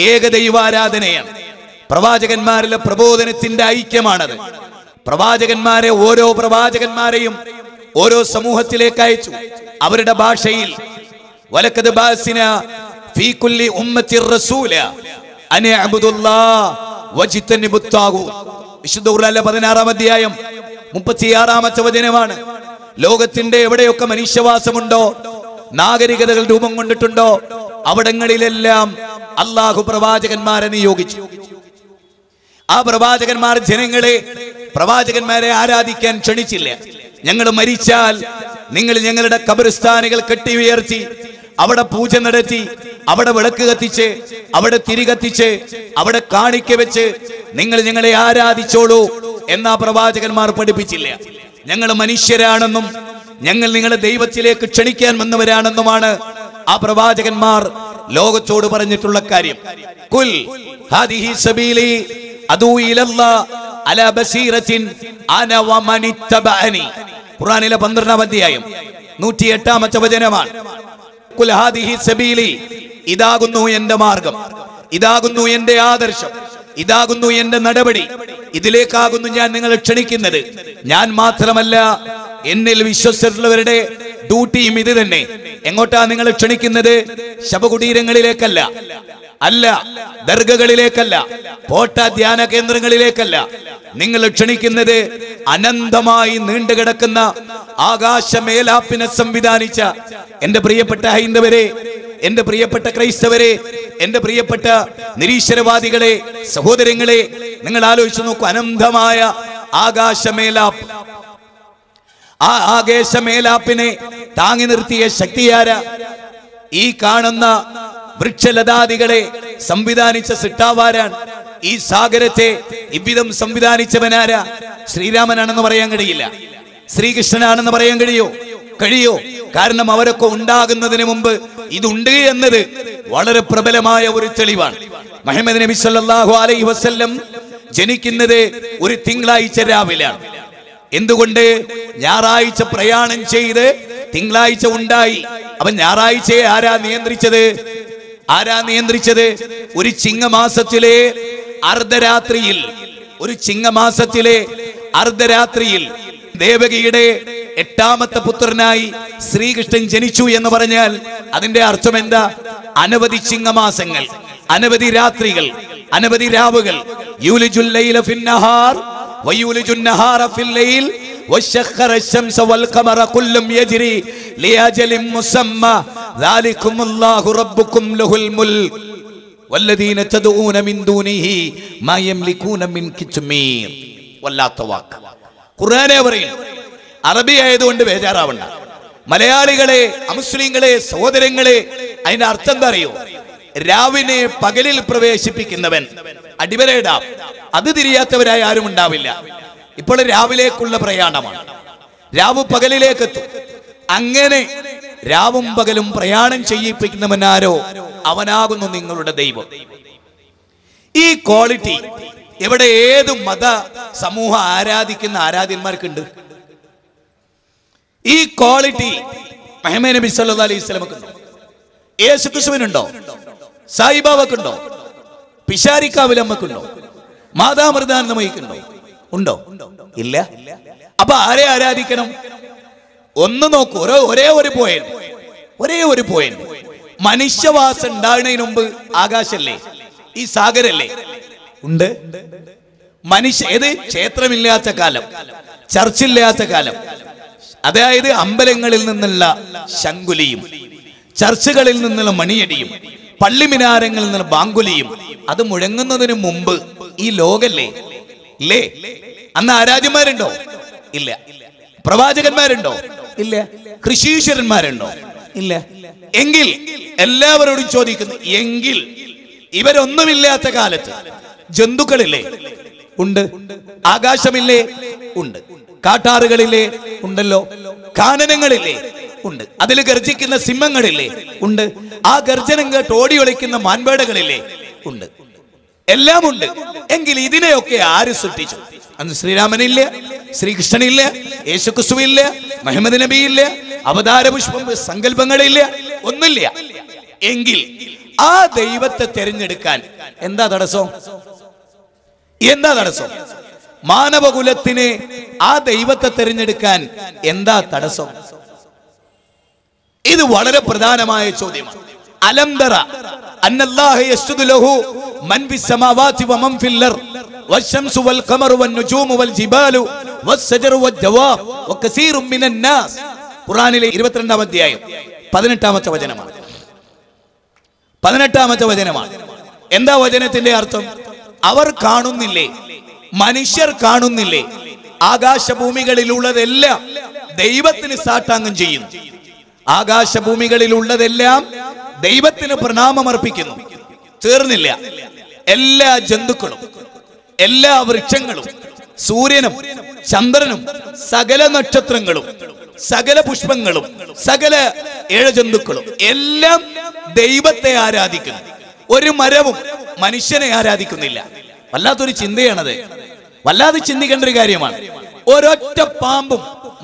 ഏകദൈവാരാധനയാണ്. പ്രവാചകന്മാരിലെ പ്രബോധനത്തിന്റെ ഐക്യമാണത്. പ്രവാചകന്മാരെ, ഓരോ പ്രവാചകന്മാരെയും ഓരോ സമൂഹത്തിലേക്ക് അയച്ചു, അവരുടെ ഭാഷയിൽ. വലഖദ് ബഅസ്നാ ഫീ കുല്ലി ഉമ്മത്തിർ റസൂല അൻ അഅ്ബുദുല്ലാഹ വജ്തനിബുത് താഗൂത്ത്. വിശുദ്ധ ഖുർആനിലെ 16-ാം അധ്യായം 36-ാമത്തെ വചനമാണ്. ലോകത്തിന്റെ എവിടെയൊക്കെ മനുഷ്യവാസമുണ്ടോ, നാഗരികതകൾ രൂപം കൊണ്ടിട്ടുണ്ടോ, അവിടങ്ങളിലെല്ലാം അള്ളാഹു പ്രവാചകന്മാരെ നിയോഗിച്ചു. ആ പ്രവാചകന്മാർ ജനങ്ങളെ, പ്രവാചകന്മാരെ ആരാധിക്കാൻ ക്ഷണിച്ചില്ല. ഞങ്ങൾ മരിച്ചാൽ നിങ്ങൾ ഞങ്ങളുടെ ഖബർസ്ഥാനുകൾ കെട്ടി ഉയർത്തി അവിടെ പൂജ നടത്തി, അവിടെ വിളക്ക് കത്തിച്ച്, അവിടെ തിരി കത്തിച്ച്, അവിടെ കാണിക്ക വെച്ച് നിങ്ങൾ ഞങ്ങളെ ആരാധിച്ചോളൂ എന്നാ പ്രവാചകന്മാർ പഠിപ്പിച്ചില്ല. ഞങ്ങൾ മനുഷ്യരാണെന്നും ഞങ്ങൾ നിങ്ങളെ ദൈവത്തിലേക്ക് ക്ഷണിക്കാൻ വന്നവരാണെന്നുമാണ് ആ പ്രവാചകന്മാർ ലോകത്തോട് പറഞ്ഞിട്ടുള്ള കാര്യം. കുൽ ഹാദിഹി സബീലി അദൂ ഇലല്ലാഹ് അലാ ബസീറത്തിൻ അന വമനിത്തബഅനി. ഖുർആനിലെ 12-ാം അധ്യായം 108-ാമത്തെ വചനമാണ്. കുൽ ഹാദിഹി സബീലി, ഇതാകുന്നു എന്റെ മാർഗം, ഇതാകുന്നു എന്റെ ആദർശം, ഇതാകുന്നു എന്റെ നടപടി, ഇതിലേക്കാകുന്നു ഞാൻ നിങ്ങളെ ക്ഷണിക്കുന്നത്. ഞാൻ മാത്രമല്ല, എന്നിൽ വിശ്വസിച്ചിട്ടുള്ളവരുടെ ഡ്യൂട്ടിയും ഇത് തന്നെ. എങ്ങോട്ടാ നിങ്ങൾ ക്ഷണിക്കുന്നത്? ശവകുടീരങ്ങളിലേക്കല്ല, അല്ല, ദർഗകളിലേക്കല്ല, പോട്ട ധ്യാന കേന്ദ്രങ്ങളിലേക്കല്ല. നിങ്ങൾ ക്ഷണിക്കുന്നത് അനന്തമായി നീണ്ടുകിടക്കുന്ന ആകാശമേലാപ്പിനെ സംവിധാനിച്ച എന്റെ പ്രിയപ്പെട്ട ഹൈന്ദവരെ, എന്റെ പ്രിയപ്പെട്ട ക്രൈസ്തവരെ, എന്റെ പ്രിയപ്പെട്ട നിരീശ്വരവാദികളെ, സഹോദരങ്ങളെ, നിങ്ങൾ ആലോചിച്ചു നോക്കൂ. അനന്തമായ ആകാശമേലാപ്പ്, ആ ആകാശമേലാപ്പിനെ താങ്ങി നിർത്തിയ ശക്തിയാരാ? ഈ കാണുന്ന വൃക്ഷലതാദികളെ സംവിധാനിച്ച സിട്ടാവാരാൻ? ഈ സാഗരത്തെ ഇவ்விதം സംവിധാനിച്ചവനാരാ? ശ്രീരാമനാണെന്ന് പറയാൻ കഴിയില്ല, ശ്രീകൃഷ്ണനാണെന്ന് പറയാൻ കഴിയോ? കാരണം അവരൊക്കെ ഉണ്ടാകുന്നതിന് മുമ്പ് ഇതുണ്ട് എന്നത് വളരെ പ്രബലമായ ഒരു തെളിവാണ്. മുഹമ്മദ് നബി സല്ലല്ലാഹു അലൈഹി വസല്ലം ജനിക്കുന്നത് ഒരു തിങ്കളാഴ്ച രാവിലാണ്. എന്തുകൊണ്ട്? ഞായറാഴ്ച പ്രയാണം ചെയ്ത് തിങ്കളാഴ്ച ഉണ്ടായി. അപ്പൊ ഞായറാഴ്ചയെ ആരാ നിയന്ത്രിച്ചത്? ഒരു ചിങ്ങമാസത്തിലെ അർദ്ധരാത്രിയിൽ ദേവകിയുടെ 8ാമത്തെ പുത്രനായി ശ്രീകൃഷ്ണൻ ജനിച്ചു എന്ന് പറഞ്ഞാൽ അതിന്റെ അർത്ഥം എന്താ? അനവധി ചിങ്ങമാസങ്ങൾ, അനവധി രാത്രികൾ, അനവധി രാവുകൾ. യൂലിജുൽ ലൈല ഫിന്നഹാർ വയൂലിജുൻ നഹാറ ഫിൽ ലൈൽ വശഖറ അശംസ വൽ ഖമറ കുല്ലും യജ്രി ലിഅജലിൻ മുസമ്മ ദാലികുമുല്ലാഹു റബ്ബുകും ലഹുൽ മുൽക് വല്ലദീന തദഊന മിൻ ദൂനിഹി മാ യംലികൂന മിൻ കിത്മീർ. വല്ലാത്ത വാക്ക് ഖുർആനേ പറയുന്നു. അറബി ആയതുകൊണ്ട് ബേജാറാവണ്ട. മലയാളികളെ, അമുസ്ലിങ്ങളെ, സഹോദരങ്ങളെ, അതിന്റെ അർത്ഥം എന്താ അറിയോ? രാവിനെ പകലിൽ പ്രവേശിപ്പിക്കുന്നവൻ, അടിവരയിടാം. അത് തിരിയാത്തവരായി ആരും ഉണ്ടാവില്ല. ഇപ്പോൾ രാവിലേക്കുള്ള പ്രയാണമാണ്, രാവ് പകലിലേക്ക് എത്തും. അങ്ങനെ രാവും പകലും പ്രയാണം ചെയ്യിപ്പിക്കുന്നവനാരോ അവനാകുന്നു നിങ്ങളുടെ ദൈവം. ഈ ക്വാളിറ്റി എവിടെ, ഏത് മത സമൂഹം ആരാധിക്കുന്ന ആരാധ്യന്മാർക്കുണ്ട്? ഈ ക്വാളിറ്റി മുഹമ്മദ് നബി സല്ലല്ലാഹു അലൈഹി വസല്ലമക്കുണ്ടോ? യേശുക്രിസ്തുവിനുണ്ടോ? സായിബാബക്കുണ്ടോ? പിശാരിക്കാവിലമ്മക്കുണ്ടോ? മാതാമൃതാനന്ദമയിക്കുണ്ടോ? ഉണ്ടോ? ഇല്ല. അപ്പൊ ആരെ ആരാധിക്കണം? ഒന്ന് നോക്കൂ. ഒരേ ഒരു പോയിന്റ്. മനുഷ്യവാസം ഉണ്ടാകുന്നതിന് മുമ്പ് ആകാശല്ലേ, ഈ സാഗരല്ലേ ഉണ്ട്? ഏത് ക്ഷേത്രമില്ലാത്ത കാലം, ചർച്ചില്ലാത്ത കാലം, അതായത് അമ്പലങ്ങളിൽ നിന്നുള്ള ശങ്കുലിയും ചർച്ചുകളിൽ നിന്നുള്ള മണിയടിയും പള്ളിമിനാരങ്ങളിൽ നിന്നുള്ള ബാങ്കുലിയും അത് മുഴങ്ങുന്നതിന് മുമ്പ് ഈ ലോകല്ലേ ഇല്ലേ? അന്ന് ആരാധ്യന്മാരുണ്ടോ? ഇല്ല. പ്രവാചകന്മാരുണ്ടോ? ഇല്ല. കൃഷീശ്വരന്മാരുണ്ടോ? ഇല്ല. എങ്കിൽ എല്ലാവരോടും ചോദിക്കുന്നു, എങ്കിൽ ഇവരൊന്നുമില്ലാത്ത കാലത്ത് ജന്തുക്കളില്ലേ? ഉണ്ട്. ആകാശമില്ലേ? ഉണ്ട്. കാട്ടാറുകളില്ലേ? ഉണ്ടല്ലോ. കാനനങ്ങളില്ലേ? ഉണ്ട്. അതിൽ ഗർജിക്കുന്ന സിംഹങ്ങളില്ലേ? ഉണ്ട്. ആ ഗർജനം കേട്ട് ഓടി ഒളിക്കുന്ന മാൻപേടകളില്ലേ? ഉണ്ട്. എല്ലാം ഉണ്ട്. എങ്കിൽ ഇതിനെയൊക്കെ ആര് സൃഷ്ടിച്ചു? അന്ന് ശ്രീരാമനില്ല, ശ്രീകൃഷ്ണനില്ല, യേശുക്രിസ്തുവില്ല, മുഹമ്മദ് നബിയില്ല, അവതാര പുഷ്പം സങ്കല്പങ്ങളില്ല, ഒന്നില്ല. എങ്കിൽ ആ ദൈവത്തെ തിരഞ്ഞെടുക്കാൻ എന്താ തടസ്സം? മാനവകുലത്തിന് ആ ദൈവത്തെ തിരഞ്ഞെടുക്കാൻ എന്താ തടസ്സം? ഇത് വളരെ പ്രധാനമായ ചോദ്യമാണ്. അലം തറ അന്നല്ലാഹ യസ്ജുദു ലഹു മൻ ഫിസ് സമാവാതി വമൻ ഫിൽ അർദ് വശംസു വൽ ഖമറു വൻ നുജൂമു വൽ ജിബാലു വസ്സജറു വദ്ദവാബ് വകസീറും മിനൻ നാസ്. ഖുർആനിലെ 22-ാം അധ്യായം 18-ാമത്തെ വചനമാണ്. 18-ാമത്തെ വചനമാണ്. എന്താ വചനത്തിന്റെ അർത്ഥം? അവർ കാണുന്നില്ലേ? മനുഷ്യർ കാണുന്നില്ലേ? ആകാശഭൂമികളിലുള്ളതെല്ലാം ദൈവത്തിന് സാഷ്ടാംഗം ചെയ്യുന്നു. ആകാശഭൂമികളിലുള്ളതെല്ലാം ദൈവത്തിന് പ്രണാമമർപ്പിക്കുന്നു. തീർന്നില്ല. എല്ലാ ജന്തുക്കളും, എല്ലാ വൃക്ഷങ്ങളും, സൂര്യനും ചന്ദ്രനും, സകല നക്ഷത്രങ്ങളും, സകല പുഷ്പങ്ങളും, സകല ഏഴജന്തുക്കളും എല്ലാം ദൈവത്തെ ആരാധിക്കുന്നു. ഒരു മരവും മനുഷ്യനെ ആരാധിക്കുന്നില്ല. വല്ലാത്തൊരു ചിന്തയാണത്. വല്ലാതെ ചിന്തിക്കേണ്ട ഒരു കാര്യമാണ്. ഒരൊറ്റ പാമ്പും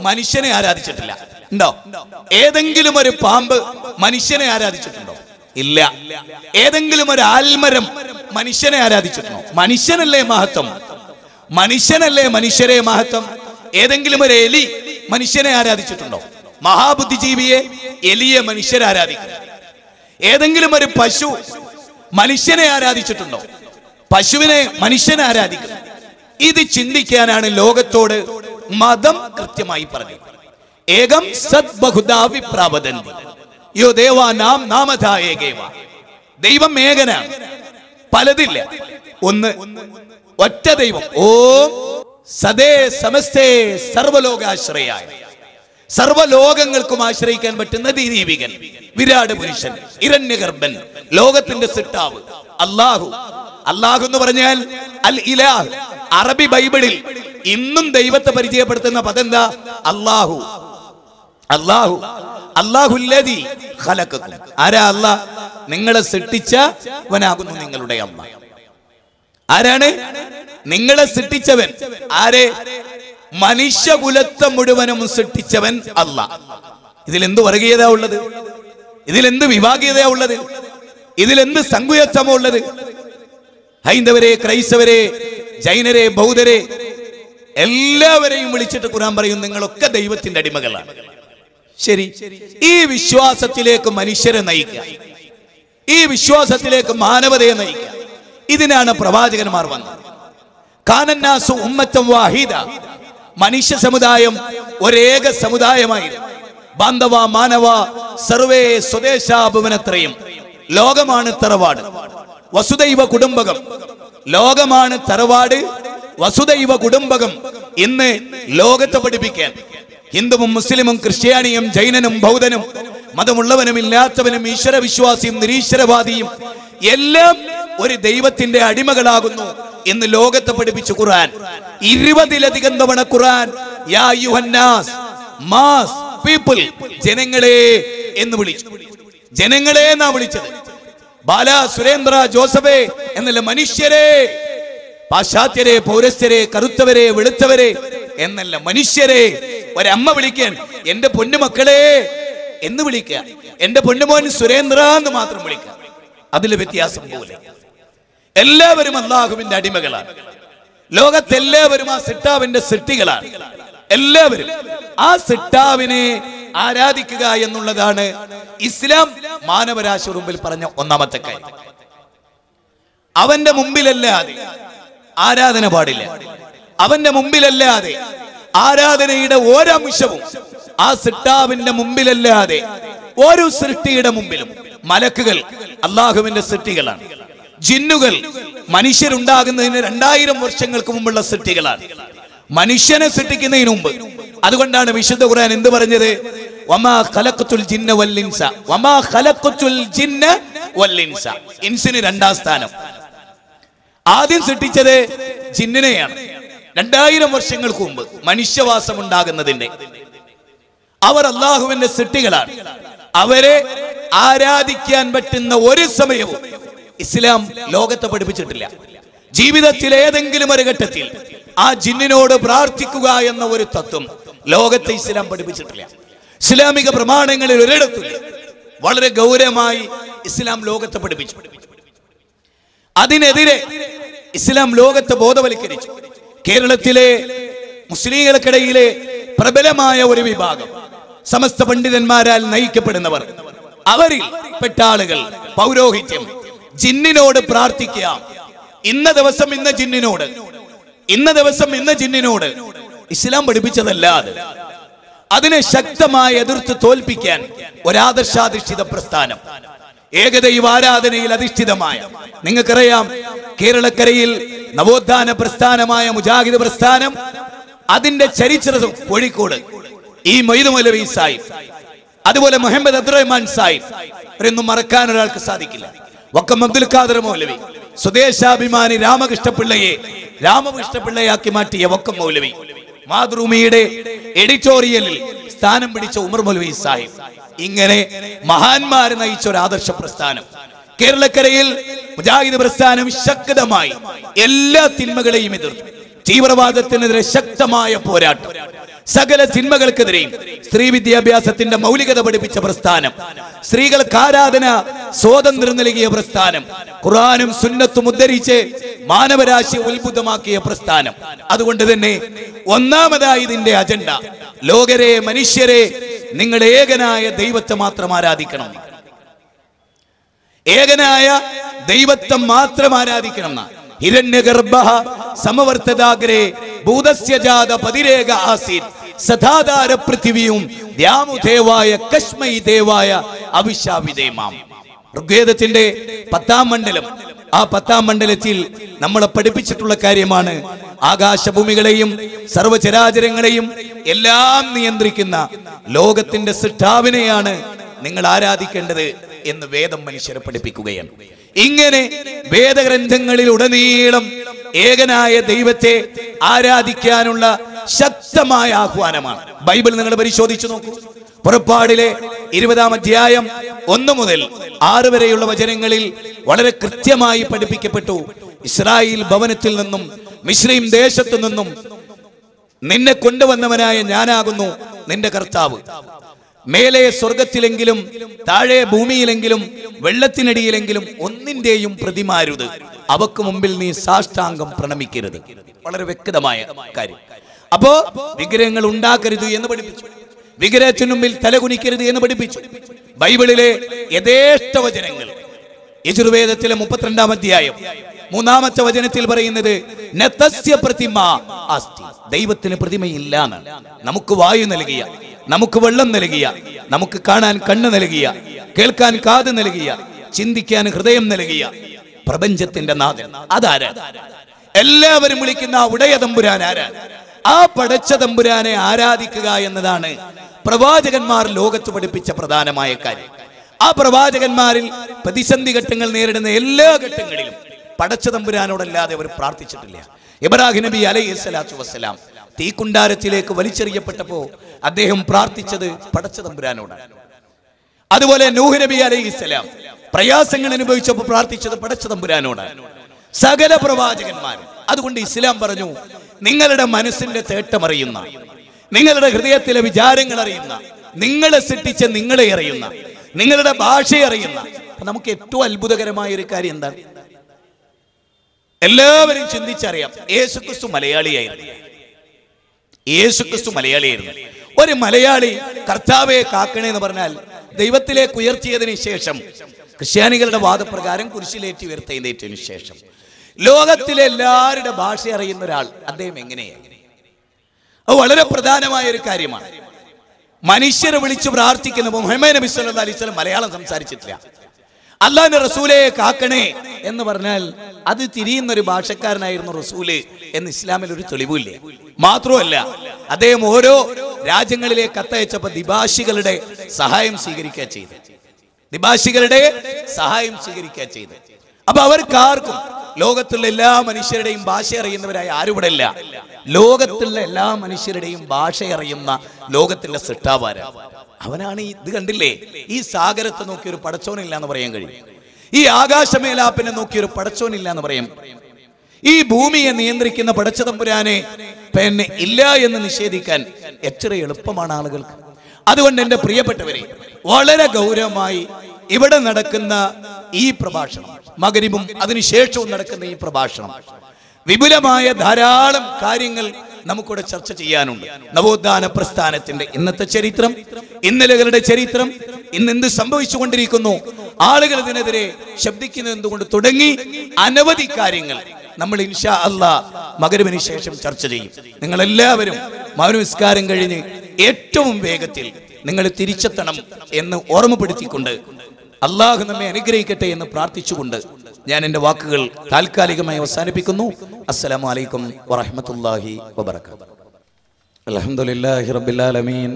മനുഷ്യനെ ആരാധിച്ചിട്ടില്ല. ഉണ്ടോ? ഏതെങ്കിലും ഒരു പാമ്പ് മനുഷ്യനെ ആരാധിച്ചിട്ടുണ്ടോ? ഇല്ല. ഏതെങ്കിലും ഒരു ആൽമരം മനുഷ്യനെ ആരാധിച്ചിട്ടുണ്ടോ? മനുഷ്യനല്ലേ മഹത്വം? മനുഷ്യനല്ലേ മനുഷ്യരെ മഹത്വം? ഏതെങ്കിലും ഒരു എലി മനുഷ്യനെ ആരാധിച്ചിട്ടുണ്ടോ? മഹാബുദ്ധിജീവിയെ, എലിയെ മനുഷ്യർ ആരാധിക്കുന്നു. ഏതെങ്കിലും ഒരു പശു മനുഷ്യനെ ആരാധിച്ചിട്ടുണ്ടോ? പശുവിനെ മനുഷ്യനെ ആരാധിക്കുന്നു. ഇത് ചിന്തിക്കാനാണ് ലോകത്തോട് മതം കൃത്യമായി പറഞ്ഞത്. ഏകം സത് ബഹുധാ വിപ്രാവദന്തി. യോ ദേവാ നാം നാമധായേകേവ. ദൈവം ഏകനാണ്, പലതില്ല, ഒന്ന് ഒറ്റ ദൈവം. ഓം സദേ സമസ്തേ സർവലോകാശ്രയായ, സർവലോകങ്ങൾക്കും ആശ്രയിക്കാൻ പറ്റുന്ന ദീപീകൻ, വിരാട് പുരുഷൻ, ഹിരണ്യഗർഭൻ, ലോകത്തിന്റെ സിട്ടാവ് അല്ലാഹു. അല്ലാഹു എന്ന് പറഞ്ഞാൽ അൽ ഇലാഹ്. അറബി ബൈബിളിൽ ഇന്നും ദൈവത്തെ പരിചയപ്പെടുത്തുന്ന പദം എന്താ? അല്ലാഹു. അല്ലാഹു അല്ലാഹുല്ലദീ ഖലഖക്കും. ആരാ അല്ലാഹ്? നിങ്ങളെ സൃഷ്ടിച്ചവനാകുന്നു നിങ്ങളുടെ അല്ലാഹ്. ആരാണ് നിങ്ങളെ സൃഷ്ടിച്ചവൻ? ആരെ? മനുഷ്യകുലത്തെ മുഴുവനും സൃഷ്ടിച്ചവൻ അല്ലാഹ്. ഇതിലെന്ത് വർഗീയത ഉള്ളത്? ഇതിലെന്ത് വിഭാഗീയത ഉള്ളത്? ഇതിലെന്ത് സങ്കുചമോ ഉള്ളത്? ഹൈന്ദവരെ, ക്രൈസ്തവരെ, ജൈനരെ, ബൗദ്ധരെ എല്ലാവരെയും വിളിച്ചിട്ട് ഖുർആൻ പറയും നിങ്ങളൊക്കെ ദൈവത്തിന്റെ അടിമകളാണ്. ശരി, ഈ വിശ്വാസത്തിലേക്ക് മനുഷ്യരെ നയിക്കുക, ഈ വിശ്വാസത്തിലേക്ക് മാനവതയെ നയിക്കുക, ഇതിനാണ് പ്രവാചകന്മാർ വന്നത്. കാനന്നാസു ഉമ്മത്തൻ വാഹിദ. മനുഷ്യ സമുദായം ഒരേക സമുദായമായിരുന്നു. ബാന്ധവ മാനവ സർവേ സ്വദേശാഭുവനത്രയും. ലോകമാണ് തറവാട്, വസുദൈവ കുടുംബകം. ലോകമാണ് തറവാട്, വസുദൈവ കുടുംബകം. ഇന്ന് ലോകത്തെ പഠിപ്പിക്കാൻ ഹിന്ദുവും മുസ്ലിമും ക്രിസ്ത്യാനിയും ജൈനനും ബൗദ്ധനും മതമുള്ളവനും ഇല്ലാത്തവനും ഈശ്വരവിശ്വാസിയും നിരീശ്വരവാദിയും എല്ലാം ഒരു ദൈവത്തിന്റെ അടിമകളാകുന്നു എന്ന് ലോകത്തെ പഠിപ്പിച്ചു ഖുർആൻ. 20-ലധികം തവണ ഖുർആൻ യാ യുഹന്നാസ്, മാസ് പീപ്പിൾ, ജനങ്ങളെ എന്ന് വിളിച്ചു. ജനങ്ങളെ എന്നാ വിളിച്ചത്. ബാല, സുരേന്ദ്ര, ജോസഫേ എന്നല്ല, മനുഷ്യരെ, പാശ്ചാത്യരെ, പൗരസ്ത്യരെ, കറുത്തവരെ, വെളുത്തവരെ എന്നല്ല, മനുഷ്യരെ. ഒരമ്മ വിളിക്കാൻ എന്റെ പൊന്നുമക്കളെ എന്ന് വിളിക്കുക, എന്റെ പൊന്നുമോൻ സുരേന്ദ്ര എന്ന് മാത്രം വിളിക്കുക. അതിൽ വ്യത്യാസം പോലെ എല്ലാവരും അല്ലാഹുവിന്റെ അടിമകളാണ്. ലോകത്തെല്ലാവരും ആ സിട്ടാവിന്റെ സൃഷ്ടികളാണ്. എല്ലാവരും ആ സിട്ടാവിനെ ആരാധിക്കുക എന്നുള്ളതാണ് ഇസ്ലാം മാനവരാശി മുമ്പിൽ പറഞ്ഞ ഒന്നാമത്തെ കാര്യം. അവന്റെ മുമ്പിലല്ലാതെ ആരാധന പാടില്ല. അവന്റെ മുമ്പിലല്ലാതെ ആരാധനയുടെ ഒരംശവും ആ സിട്ടാവിന്റെ മുമ്പിലല്ലാതെ ഒരു സൃഷ്ടിയുടെ മുമ്പിലും. മലക്കുകൾ അല്ലാഹുവിന്റെ സൃഷ്ടികളാണ്. ജിന്നുകൾ മനുഷ്യരുണ്ടാകുന്നതിന് 2000 വർഷങ്ങൾക്ക് മുമ്പുള്ള സൃഷ്ടികളാണ്, മനുഷ്യനെ സൃഷ്ടിക്കുന്നതിന് മുമ്പ്. അതുകൊണ്ടാണ് വിശുദ്ധ ഖുർആൻ എന്ത് പറഞ്ഞത്? വമാ ഖലഖതുൽ ജിന്ന വൽ ഇൻസ, വമാ ഖലഖതുൽ ജിന്ന വൽ ഇൻസ. ഇൻസിന് 2ാം സ്ഥാനം. ആദ്യം സൃഷ്ടിച്ചത് ജിന്നിനെയാണ്. 2000 വർഷങ്ങൾക്ക് മുമ്പ് മനുഷ്യവാസം ഉണ്ടാകുന്നതിന്റെ. അവർ അല്ലാഹുവിന്റെ സൃഷ്ടികളാണ്. അവരെ ആരാധിക്കാൻ പറ്റുന്ന ഒരു സമയവും ഇസ്ലാം ലോകത്തെ പഠിപ്പിച്ചിട്ടില്ല. ജീവിതത്തിൽ ഏതെങ്കിലും ഒരു ഘട്ടത്തിൽ ആ ജിന്നിനോട് പ്രാർത്ഥിക്കുക എന്ന ഒരു തത്വം ലോകത്തെ ഇസ്ലാം പഠിപ്പിച്ചിട്ടില്ല. ഇസ്ലാമിക പ്രമാണങ്ങളിൽ ഒരിടത്തില്ല. വളരെ ഗൗരവമായി ഇസ്ലാം ലോകത്തെ പഠിപ്പിച്ചു. അതിനെതിരെ ഇസ്ലാം ലോകത്തെ ബോധവൽക്കരിച്ചു. കേരളത്തിലെ മുസ്ലിങ്ങൾക്കിടയിലെ പ്രബലമായ ഒരു വിഭാഗം, സമസ്ത പണ്ഡിതന്മാരാൽ നയിക്കപ്പെടുന്നവർ, അവരിൽ പെട്ട ആളുകൾ പൗരോഹിത്യം, ജിന്നിനോട് പ്രാർത്ഥിക്കുക, ഇന്ന ദിവസം ഇന്ന ജിന്നിനോട്, ഇന്ന ദിവസം ഇന്ന ജിന്നിനോട്, ഇസ്ലാം പഠിപ്പിച്ചതല്ലാതെ അതിനെ ശക്തമായി എതിർത്ത് തോൽപ്പിക്കാൻ ഒരാദർശാധിഷ്ഠിത പ്രസ്ഥാനം, ഏകദൈവ ആരാധനയിൽ അധിഷ്ഠിതമായ. നിങ്ങൾക്കറിയാം, കേരളക്കരയിൽ നവോത്ഥാന പ്രസ്ഥാനമായ മുജാഹിദ് പ്രസ്ഥാനം, അതിന്റെ ചരിത്രം കോഴിക്കോട് ഈ മൊയ്തു മൗലവി സാഹിബ്, അതുപോലെ മുഹമ്മദ് അബ്ദുറഹ്മാൻ സാഹിബ്, ഇവരൊന്നും മറക്കാൻ ഒരാൾക്ക് സാധിക്കില്ല. വക്കം അബ്ദുൽ ഖാദർ മൗലവി, സ്വദേശാഭിമാനി രാമകൃഷ്ണപിള്ളയാക്കി മാറ്റിയ വക്കം മൗലവി, മാതൃഭൂമിയുടെ എഡിറ്റോറിയലിൽ സ്ഥാനം പിടിച്ച ഉമർ മൗലവി സാഹിബ്, ഇങ്ങനെ മഹാന്മാരെ നയിച്ച ഒരു ആദർശ പ്രസ്ഥാനം. കേരളക്കരയിൽ മുജാഹിദ് പ്രസ്ഥാനം ശക്തമായി എല്ലാ തിന്മകളെയും എതിർത്തു. തീവ്രവാദത്തിനെതിരെ ശക്തമായ പോരാട്ടം, സകല തിന്മകൾക്കെതിരെയും സ്ത്രീ വിദ്യാഭ്യാസത്തിന്റെ മൗലികത പഠിപ്പിച്ച പ്രസ്ഥാനം, സ്ത്രീകൾക്ക് ആരാധന സ്വാതന്ത്ര്യം നൽകിയ പ്രസ്ഥാനം, ഖുർആനും സുന്നത്തും ഉദ്ധരിച്ച് മാനവരാശി ഉത്ഭുതമാക്കിയ പ്രസ്ഥാനം. അതുകൊണ്ട് തന്നെ ഒന്നാമതായി ഇതിന്റെ അജണ്ട, ലോകരെ, മനുഷ്യരെ, നിങ്ങൾ ഏകനായ ദൈവത്തെ മാത്രം ആരാധിക്കണം, ഏകനായ ദൈവത്തെ മാത്രം ആരാധിക്കണം. ഹിരണ്യഗർഭഃ സമവർത്തദാഗ്രേ ഭൂതസ്യ ജാത പതിരേക ആസീത് സദാധാര പൃഥിവിയും ദ്യാമുദേവായ കശ്മൈ ദേവായ അവിശാവിദേമാം. ഋഗ്വേദത്തിന്റെ 10-ാം മണ്ഡലം. ആ 10-ാം മണ്ഡലത്തിൽ നമ്മളെ പഠിപ്പിച്ചിട്ടുള്ള കാര്യമാണ് ആകാശഭൂമികളെയും സർവചരാചരങ്ങളെയും എല്ലാം നിയന്ത്രിക്കുന്ന ലോകത്തിന്റെ സൃഷ്ടാവിനെയാണ് നിങ്ങൾ ആരാധിക്കേണ്ടത് എന്ന് വേദം മനുഷ്യരെ പഠിപ്പിക്കുകയാണ്. ഇങ്ങനെ വേദഗ്രന്ഥങ്ങളിൽ ഉടനീളം ഏകനായ ദൈവത്തെ ആരാധിക്കാനുള്ള ശക്തമായ ആഹ്വാനമാണ്. ബൈബിൾ നിങ്ങൾ പരിശോധിച്ചു നോക്കൂ. പുറപ്പാടിലെ 20-ാം അധ്യായം 1 മുതൽ 6 വരെയുള്ള വചനങ്ങളിൽ വളരെ കൃത്യമായി പഠിപ്പിക്കപ്പെട്ടു. ഇസ്രായേൽ ഭവനത്തിൽ നിന്നും മിസ്രയീം ദേശത്തു നിന്നും നിന്നെ കൊണ്ടുവന്നവനായ ഞാനാകുന്നു നിന്റെ കർത്താവ്. മേലെ സ്വർഗത്തിലെങ്കിലും താഴെ ഭൂമിയിലെങ്കിലും വെള്ളത്തിനടിയിലെങ്കിലും ഒന്നിന്റെയും പ്രതിമാരുത്. അവക്ക് മുമ്പിൽ നീ സാഷ്ടാംഗം പ്രണമിക്കരുത്. വളരെ വ്യക്തമായ കാര്യം. അപ്പോ വിഗ്രഹങ്ങൾ ഉണ്ടാക്കരുത് എന്ന് പഠിപ്പിച്ചു. വിഗ്രഹത്തിനു മുമ്പിൽ തലകുനിക്കരുത് എന്ന് പഠിപ്പിച്ചു. ബൈബിളിലെ യഥേഷ്ട വചനങ്ങൾ യജുർവേദത്തിലെ 32-ാം അധ്യായം 3-ാമത്തെ വചനത്തിൽ പറയുന്നത് നതസ്യ പ്രതിമ അസ്തി. ദൈവത്തിന് പ്രതിമയില്ല എന്നാണ്. നമുക്ക് വായു നൽകിയ, നമുക്ക് വെള്ളം നൽകിയ, നമുക്ക് കാണാൻ കണ്ണ് നൽകിയ, കേൾക്കാൻ കാത് നൽകിയ, ചിന്തിക്കാൻ ഹൃദയം നൽകിയ പ്രപഞ്ചത്തിന്റെ നാഥൻ അതാരാ? എല്ലാവരും വിളിക്കുന്ന ഉടയ തമ്പുരാൻ ആരാ? ആ പടച്ച തമ്പുരാനെ ആരാധിക്കുക എന്നതാണ് പ്രവാചകന്മാർ ലോകത്ത് പഠിപ്പിച്ച പ്രധാനമായ കാര്യം. ആ പ്രവാചകന്മാരിൽ പ്രതിസന്ധി ഘട്ടങ്ങൾ നേരിടുന്ന എല്ലാ ഘട്ടങ്ങളിലും പടച്ച തമ്പുരാനോടല്ലാതെ അവർ പ്രാർത്ഥിച്ചിട്ടില്ല. ഇബ്രാഹിം നബി അലൈഹിസ്സലാത്തു വസ്സലാം തീക്കുണ്ടാരത്തിലേക്ക് വലിച്ചെറിയപ്പെട്ടപ്പോ അദ്ദേഹം പ്രാർത്ഥിച്ചത് പടച്ച തമ്പുരാനോടാണ്. അതുപോലെ നൂഹ് നബി അലൈഹിസ്സലാം പ്രയാസങ്ങൾ അനുഭവിച്ചപ്പോൾ പ്രാർത്ഥിച്ചത് പടച്ച തമ്പുരാനോടാണ്. സകല പ്രവാചകന്മാരും. അതുകൊണ്ട് ഇസ്ലാം പറഞ്ഞു, നിങ്ങളുടെ മനസ്സിന്റെ തേട്ടമറിയുന്ന, നിങ്ങളുടെ ഹൃദയത്തിലെ വിചാരങ്ങൾ അറിയുന്ന, നിങ്ങളെ സൃഷ്ടിച്ച നിങ്ങളെ അറിയുന്ന, നിങ്ങളുടെ ഭാഷയെ അറിയുന്ന. നമുക്ക് ഏറ്റവും അത്ഭുതകരമായ ഒരു കാര്യം എന്താണ്? എല്ലാവരും ചിന്തിച്ചറിയാം, യേശുക്രിസ്തു മലയാളിയായിരുന്നു. യേശുക്രിസ്തു മലയാളിയായിരുന്നു. ഒരു മലയാളി കർത്താവെ കാക്കണേ എന്ന് പറഞ്ഞാൽ ദൈവത്തിലേക്ക് ഉയർത്തിയതിനു ശേഷം, ക്രിസ്ത്യാനികളുടെ വാദപ്രകാരം കുരിശിലേറ്റി ഉയർത്തെഴുന്നേറ്റതിനു ശേഷം ലോകത്തിലെ എല്ലാവരുടെ ഭാഷ അറിയുന്ന ഒരാൾ അദ്ദേഹം എങ്ങനെയാണ്? അത് വളരെ പ്രധാനമായ ഒരു കാര്യമാണ്. മനുഷ്യരെ വിളിച്ചു പ്രാർത്ഥിക്കുന്ന മുഹമ്മദ് നബി സല്ലല്ലാഹു അലൈഹി വസല്ലം മലയാളം സംസാരിച്ചിട്ടില്ല. അല്ലാഹുവിന്റെ റസൂലെ കാക്കണേ എന്ന് പറഞ്ഞാൽ അത് തിരിയുന്ന ഒരു ഭാഷക്കാരനായിരുന്നു റസൂല് എന്ന് ഇസ്ലാമിൽ ഒരു തെളിവില്ല. മാത്രമല്ല, അദ്ദേഹം ഓരോ രാജ്യങ്ങളിലേക്ക് കത്തയച്ചപ്പോൾ ദിഭാഷികളുടെ സഹായം സ്വീകരിക്കുക ചെയ്തു. അപ്പൊ അവർക്കാർക്കും ലോകത്തുള്ള എല്ലാ മനുഷ്യരുടെയും ഭാഷ അറിയുന്നവരായ ആരും ഇവിടെ ഇല്ല. ലോകത്തുള്ള എല്ലാ മനുഷ്യരുടെയും ഭാഷ അറിയുന്ന ലോകത്തിന്റെ സൃഷ്ടാവാരാ? അവനാണ്. ഇത് കണ്ടില്ലേ, ഈ സാഗരത്തെ നോക്കിയൊരു പടച്ചോനില്ല എന്ന് പറയാൻ കഴിയും. ഈ ആകാശമേലാപ്പിനെ നോക്കിയൊരു പടച്ചോനില്ല എന്ന് പറയാം. ഈ ഭൂമിയെ നിയന്ത്രിക്കുന്ന പടച്ച തമ്പുരാനെ പിന്നെ ഇല്ല എന്ന് നിഷേധിക്കാൻ എത്ര എളുപ്പമാണ് ആളുകൾക്ക്. അതുകൊണ്ട് എന്റെ പ്രിയപ്പെട്ടവരെ, വളരെ ഗൗരവമായി ഇവിടെ നടക്കുന്ന ഈ പ്രഭാഷണം, മഗ്‌രിബും അതിനുശേഷവും നടക്കുന്ന ഈ പ്രഭാഷണം, വിപുലമായ ധാരാളം കാര്യങ്ങൾ നമുക്കിവിടെ ചർച്ച ചെയ്യാനുണ്ട്. നവോത്ഥാന പ്രസ്ഥാനത്തിന്റെ ഇന്നത്തെ ചരിത്രം, ഇന്നലകളുടെ ചരിത്രം, ഇന്ന് എന്ത് സംഭവിച്ചുകൊണ്ടിരിക്കുന്നു, ആളുകൾ ഇതിനെതിരെ ശബ്ദിക്കുന്നത് എന്തുകൊണ്ട് തുടങ്ങി അനവധി കാര്യങ്ങൾ നമ്മൾ ഇൻഷാ അല്ലാഹ് മഗ്‌രിബിന് ശേഷം ചർച്ച ചെയ്യും. നിങ്ങൾ എല്ലാവരും മൗനനിസ്കാരം കഴിഞ്ഞ് ഏറ്റവും വേഗത്തിൽ നിങ്ങൾ തിരിച്ചെത്തണം എന്ന് ഓർമ്മപ്പെടുത്തിക്കൊണ്ട് അള്ളാഹു നമ്മെ അനുഗ്രഹിക്കട്ടെ എന്ന് പ്രാർത്ഥിച്ചുകൊണ്ട് ഞാൻ എൻ്റെ വാക്കുകൾ താൽക്കാലികമായി അവസാനിപ്പിക്കുന്നു. അസ്സലാമു അലൈക്കും വറഹ്മത്തുള്ളാഹി വബറകാതുഹു. അൽഹംദുലില്ലാഹി റബ്ബിൽ ആലമീൻ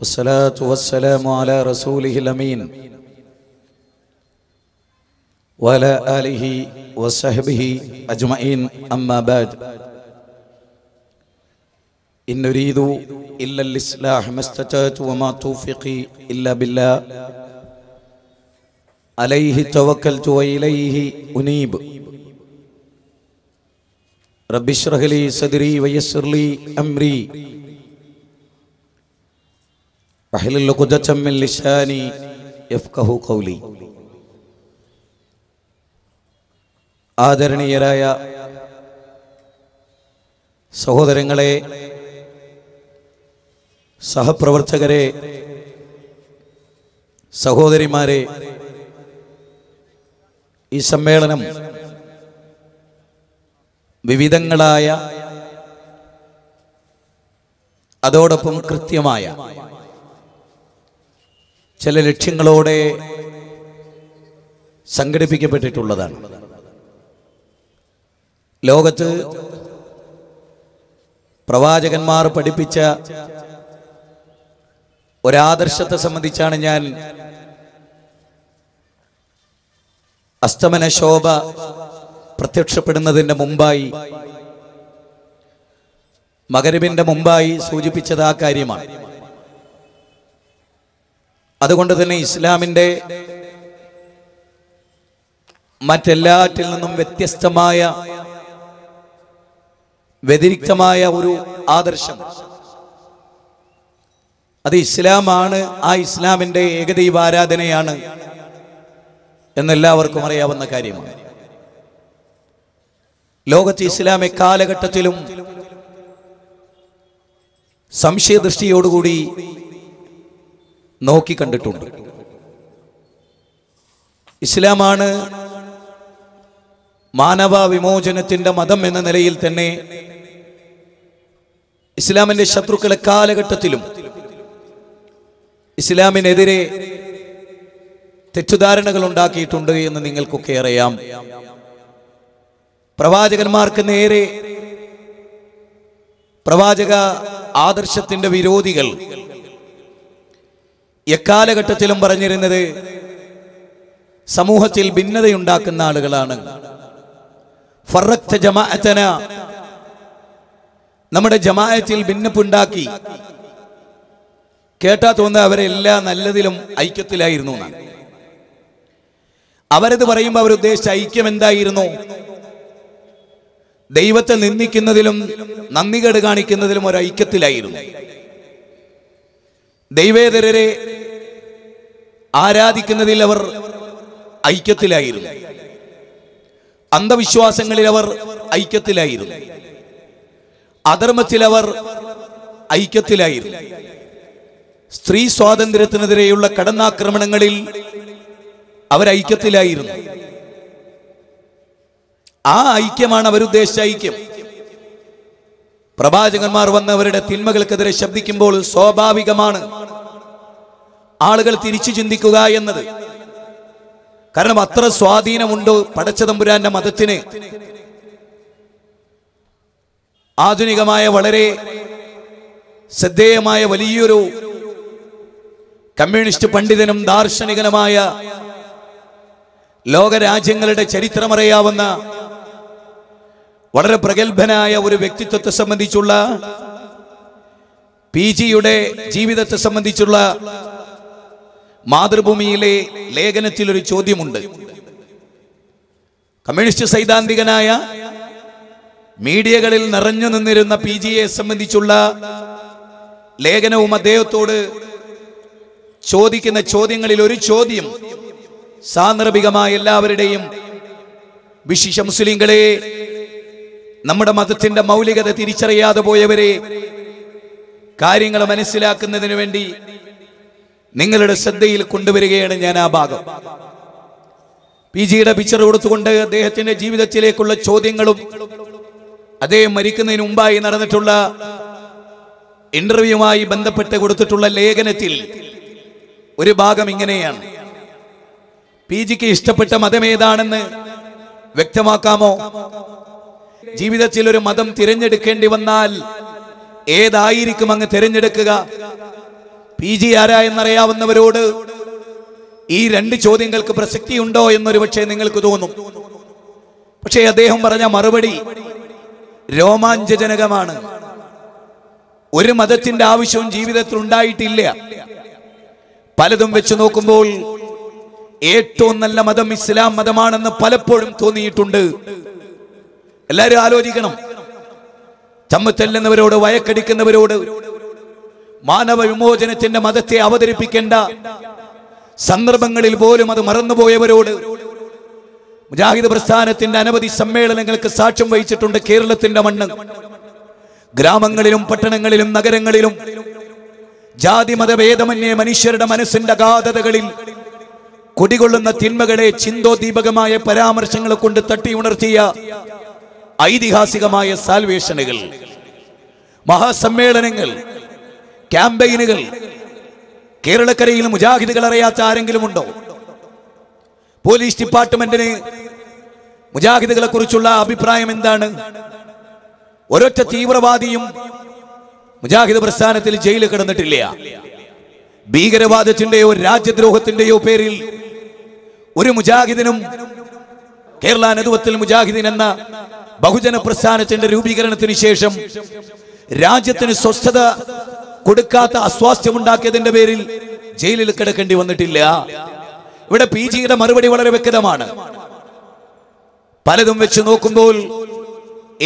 വസ്സലാത്തു വസ്സലാമു അലാ റസൂലിഹിൽ അമീൻ വഅലാ ആലിഹി വസഹ്ബിഹി അജ്മഈൻ. അമ്മാ ബഅദ്. إن أريد إلا الإصلاح ما استطعت وما توفيقي إلا بالله عليه توكلت وإليه أنيب. رب اشرح لي صدري ويسر لي أمري واحلل عقدة من لساني يفقهوا قولي. ആദരണീയരായ സഹോദരങ്ങളെ, സഹപ്രവർത്തകരെ, സഹോദരിമാരെ, ഈ സമ്മേളനം വിവിധങ്ങളായ അതോടൊപ്പം കൃത്യമായ ചില ലക്ഷ്യങ്ങളോടെ സംഘടിപ്പിക്കപ്പെട്ടിട്ടുള്ളതാണ്. ലോകത്ത് പ്രവാചകന്മാർ പഠിപ്പിച്ച ഒരാദർശത്തെ സംബന്ധിച്ചാണ് ഞാൻ അസ്തമന ശോഭ പ്രത്യക്ഷപ്പെടുന്നതിൻ്റെ മുമ്പായി, മഗ്‌രിബിന്റെ മുമ്പായി സൂചിപ്പിച്ചത് ആ കാര്യമാണ്. അതുകൊണ്ട് തന്നെ ഇസ്ലാമിൻ്റെ മറ്റെല്ലാറ്റിൽ നിന്നും വ്യത്യസ്തമായ വ്യതിരിക്തമായ ഒരു ആദർശം അത് ഇസ്ലാമാണ്. ആ ഇസ്ലാമിൻ്റെ ഏകദൈവാരാധനയാണ് എന്നെല്ലാവർക്കും അറിയാവുന്ന കാര്യമാണ്. ലോകത്ത് ഇസ്ലാം എക്കാലഘട്ടത്തിലും സംശയദൃഷ്ടിയോടുകൂടി നോക്കിക്കണ്ടിട്ടുണ്ട്. ഇസ്ലാമാണ് മാനവ വിമോചനത്തിന്റെ മതം എന്ന നിലയിൽ തന്നെ ഇസ്ലാമിന്റെ ശത്രുക്കൾ എക്കാലഘട്ടത്തിലും ഇസ്ലാമിനെതിരെ തെറ്റിദ്ധാരണകൾ ഉണ്ടാക്കിയിട്ടുണ്ട് എന്ന് നിങ്ങൾക്കൊക്കെ അറിയാം. പ്രവാചകന്മാർക്ക് നേരെ പ്രവാചക ആദർശത്തിന്റെ വിരോധികൾ എക്കാലഘട്ടത്തിലും പറഞ്ഞിരുന്നത് സമൂഹത്തിൽ ഭിന്നതയുണ്ടാക്കുന്ന ആളുകളാണ്. ഫറഖ്ത ജമാഅതന, നമ്മുടെ ജമാഅത്തിൽ ഭിന്നപ്പുണ്ടാക്കി. കേട്ടാ തോന്നുന്നത് അവരെല്ലാ നല്ലതിലും ഐക്യത്തിലായിരുന്നു എന്നാണ്. അവരത് പറയുമ്പോൾ അവരുദ്ദേശിച്ച ഐക്യം എന്തായിരുന്നു? ദൈവത്തെ നിന്ദിക്കുന്നതിലും നന്ദികേട് കാണിക്കുന്നതിലും ഒരു ഐക്യത്തിലായിരുന്നു. ദൈവേതരരെ ആരാധിക്കുന്നതിൽ അവർ ഐക്യത്തിലായിരുന്നു. അന്ധവിശ്വാസങ്ങളിൽ അവർ ഐക്യത്തിലായിരുന്നു. അധർമ്മത്തിൽ അവർ ഐക്യത്തിലായിരുന്നു. സ്ത്രീ സ്വാതന്ത്ര്യത്തിനെതിരെയുള്ള കടന്നാക്രമണങ്ങളിൽ അവർ ഐക്യത്തിലായിരുന്നു. ആ ഐക്യമാണ് അവരുദ്ദേശിച്ച ഐക്യം. പ്രവാചകന്മാർ വന്ന് അവരുടെ തിന്മകൾക്കെതിരെ ശബ്ദിക്കുമ്പോൾ സ്വാഭാവികമാണ് ആളുകൾ തിരിച്ചു ചിന്തിക്കുക എന്നത്. കാരണം അത്ര സ്വാധീനമുണ്ട് പടച്ചതമ്പുരാന്റെ മതത്തിന്. ആധുനികമായ വളരെ ശ്രദ്ധേയമായ വലിയൊരു കമ്മ്യൂണിസ്റ്റ് പണ്ഡിതനും ദാർശനികനുമായ ലോകരാജ്യങ്ങളുടെ ചരിത്രമറിയാവുന്ന വളരെ പ്രഗത്ഭനായ ഒരു വ്യക്തിത്വത്തെ സംബന്ധിച്ചുള്ള PGയുടെ ജീവിതത്തെ സംബന്ധിച്ചുള്ള മാതൃഭൂമിയിലെ ലേഖനത്തിൽ ഒരു ചോദ്യമുണ്ട്. കമ്മ്യൂണിസ്റ്റ് സൈദ്ധാന്തികനായ മീഡിയകളിൽ നിറഞ്ഞു നിന്നിരുന്ന PGയെ സംബന്ധിച്ചുള്ള ലേഖനവും അദ്ദേഹത്തോട് ചോദിക്കുന്ന ചോദ്യങ്ങളിൽ ഒരു ചോദ്യം സാന്ദർഭികമായ എല്ലാവരുടെയും, വിശിഷ്ട മുസ്ലിങ്ങളെ, നമ്മുടെ മതത്തിന്റെ മൗലികത തിരിച്ചറിയാതെ പോയവരെ, കാര്യങ്ങൾ മനസ്സിലാക്കുന്നതിന് വേണ്ടി നിങ്ങളുടെ ശ്രദ്ധയിൽ കൊണ്ടുവരികയാണ് ഞാൻ ആ ഭാഗം. PGയുടെ പിക്ചർ കൊടുത്തുകൊണ്ട് അദ്ദേഹത്തിന്റെ ജീവിതത്തിലേക്കുള്ള ചോദ്യങ്ങളും അദ്ദേഹം മരിക്കുന്നതിന് മുമ്പായി നടന്നിട്ടുള്ള ഇന്റർവ്യൂവുമായി ബന്ധപ്പെട്ട് കൊടുത്തിട്ടുള്ള ലേഖനത്തിൽ ഒരു ഭാഗം ഇങ്ങനെയാണ്: PGക്ക് ഇഷ്ടപ്പെട്ട മതം ഏതാണെന്ന് വ്യക്തമാക്കാമോ? ജീവിതത്തിൽ ഒരു മതം തിരഞ്ഞെടുക്കേണ്ടി വന്നാൽ ഏതായിരിക്കും അങ്ങ് തിരഞ്ഞെടുക്കുക? PG ആരാ എന്നറിയാവുന്നവരോട് ഈ രണ്ട് ചോദ്യങ്ങൾക്ക് പ്രസക്തിയുണ്ടോ എന്നൊരു പക്ഷേ നിങ്ങൾക്ക് തോന്നും. പക്ഷേ അദ്ദേഹം പറഞ്ഞ മറുപടി രോമാഞ്ചജനകമാണ്. ഒരു മതത്തിന്റെ ആവശ്യവും ജീവിതത്തിൽ ഉണ്ടായിട്ടില്ല. പലതും വെച്ച് നോക്കുമ്പോൾ ഏറ്റവും നല്ല മതം ഇസ്ലാം മതമാണെന്ന് പലപ്പോഴും തോന്നിയിട്ടുണ്ട്. എല്ലാവരും ആലോചിക്കണം. ചമ്മത്തെല്ലുന്നവരോട്, വയക്കടിക്കുന്നവരോട്, മാനവ വിമോചനത്തിന്റെ മതത്തെ അവതരിപ്പിക്കേണ്ട സന്ദർഭങ്ങളിൽ പോലും അത് മറന്നുപോയവരോട്, മുജാഹിദ് പ്രസ്ഥാനത്തിന്റെ അനവധി സമ്മേളനങ്ങൾക്ക് സാക്ഷ്യം വഹിച്ചിട്ടുണ്ട് കേരളത്തിന്റെ മണ്ണ്. ഗ്രാമങ്ങളിലും പട്ടണങ്ങളിലും നഗരങ്ങളിലും ജാതി മതഭേദമന്യേ മനുഷ്യരുടെ മനസ്സിന്റെ അഗാധതകളിൽ കുടികൊള്ളുന്ന തിന്മകളെ ചിന്തോദ്ദീപകമായ പരാമർശങ്ങളെ കൊണ്ട് തട്ടി ഉണർത്തിയ ഐതിഹാസികമായ സാൽവേഷനുകൾ, മഹാസമ്മേളനങ്ങൾ, ക്യാമ്പയിനുകൾ കേരളക്കരയിൽ മുജാഹിദുകൾ അറിയാത്ത ആരെങ്കിലും ഉണ്ടോ? പോലീസ് ഡിപ്പാർട്ട്മെന്റിന് മുജാഹിദുകളെ കുറിച്ചുള്ള അഭിപ്രായം എന്താണ്? ഒരൊറ്റ തീവ്രവാദിയും മുജാഹിദ് പ്രസ്ഥാനത്തിൽ ജയിലിൽ കിടന്നിട്ടില്ല. ഭീകരവാദത്തിന്റെയോ രാജ്യദ്രോഹത്തിന്റെയോ പേരിൽ ഒരു മുജാഹിദിനും കേരള നേതൃത്വത്തിൽ മുജാഹിദീൻ എന്ന ബഹുജന പ്രസ്ഥാനത്തിന്റെ രൂപീകരണത്തിന് ശേഷം രാജ്യത്തിന് സ്വസ്ഥത കൊടുക്കാത്ത അസ്വാസ്ഥ്യമുണ്ടാക്കിയതിന്റെ പേരിൽ ജയിലിൽ കിടക്കേണ്ടി വന്നിട്ടില്ല. ഇവിടെ PGയുടെ മറുപടി വളരെ വ്യക്തമാണ്. പലതും വെച്ച് നോക്കുമ്പോൾ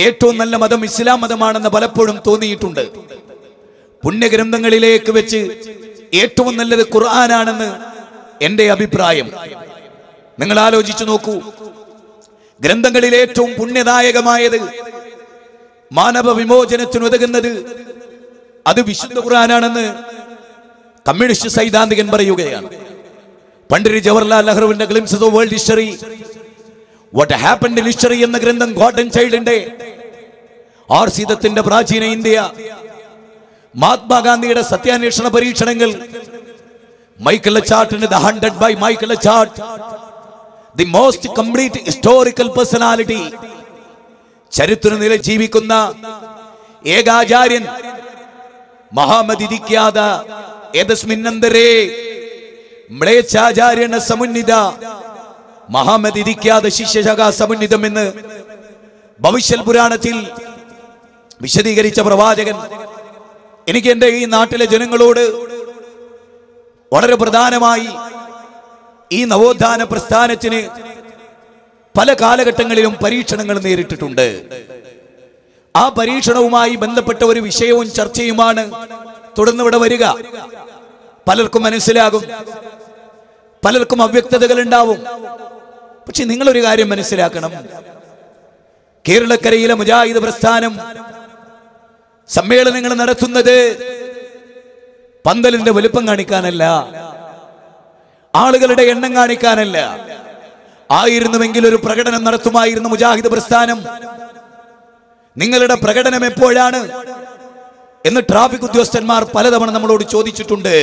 ഏറ്റവും നല്ല മതം ഇസ്ലാം മതമാണെന്ന് പലപ്പോഴും തോന്നിയിട്ടുണ്ട്. പുണ്യഗ്രന്ഥങ്ങളിലേക്ക് വെച്ച് ഏറ്റവും നല്ലത് ഖുർആനാണെന്ന് എന്റെ അഭിപ്രായം. നിങ്ങൾ ആലോചിച്ചു നോക്കൂ, ഗ്രന്ഥങ്ങളിൽ ഏറ്റവും പുണ്യദായകമായത്, മാനവ വിമോചനത്തിനുതകുന്നത് അത് വിശുദ്ധ ഖുർആനാണെന്ന് കമ്മ്യൂണിസ്റ്റ് സൈദ്ധാന്തികൻ പറയുകയാണ്. പണ്ഡിറ്റ് ജവഹർലാൽ നെഹ്റുവിന്റെ glimpses of world history, what happened in history എന്ന ഗ്രന്ഥം ഗോർഡൻ ചൈൽഡിന്റെ, ആർ സീതത്തിന്റെ പ്രാചീന ഇന്ത്യ, മഹാത്മാഗാന്ധിയുടെ സത്യാന്വേഷണ പരീക്ഷണങ്ങൾ, മൈക്കൽ ചാർട്ടിന്റെ the 100 by Michael Hart, the most complete historical personality, ചരിത്രനില ജീവിക്കുന്ന ഏകാചാര്യൻ മഹാമതി ഇരിക്കാത ഏതസ്മിന്നന്തരേ മ്ലേച്ഛാചാര്യന സമുന്നിത മഹാമതി ഇരിക്കാതെ ശിഷ്യശക സമുന്നിതം എന്ന് ഭവിഷ്യത് പുരാണത്തിൽ വിശദീകരിച്ച പ്രവാചകൻ. എനിക്ക് എന്റെ ഈ നാട്ടിലെ ജനങ്ങളോട് വളരെ പ്രധാനമായി ഈ നവോത്ഥാന പ്രസ്ഥാനത്തിന് പല കാലഘട്ടങ്ങളിലും പരീക്ഷണങ്ങൾ നേരിട്ടിട്ടുണ്ട്. ആ പരീക്ഷണവുമായി ബന്ധപ്പെട്ട ഒരു വിഷയവും ചർച്ചയുമാണ് തുടർന്ന് ഇവിടെ വരിക. പലർക്കും മനസ്സിലാകും, പലർക്കും അവ്യക്തതകൾ ഉണ്ടാവും. പക്ഷെ നിങ്ങളൊരു കാര്യം മനസ്സിലാക്കണം, കേരളക്കരയിലെ മുജാഹിദ് പ്രസ്ഥാനം സമ്മേളനങ്ങൾ നടത്തുന്നത് പന്തലിന്റെ വലുപ്പം കാണിക്കാനല്ല, ആളുകളുടെ എണ്ണം കാണിക്കാനല്ല. ആയിരുന്നുവെങ്കിൽ ഒരു പ്രകടനം നടത്തുമായിരുന്നു മുജാഹിദ് പ്രസ്ഥാനം. നിങ്ങളുടെ പ്രകടനം എപ്പോഴാണ് എന്ന് ട്രാഫിക് ഉദ്യോഗസ്ഥന്മാർ പലതവണ നമ്മളോട് ചോദിച്ചിട്ടുണ്ട്.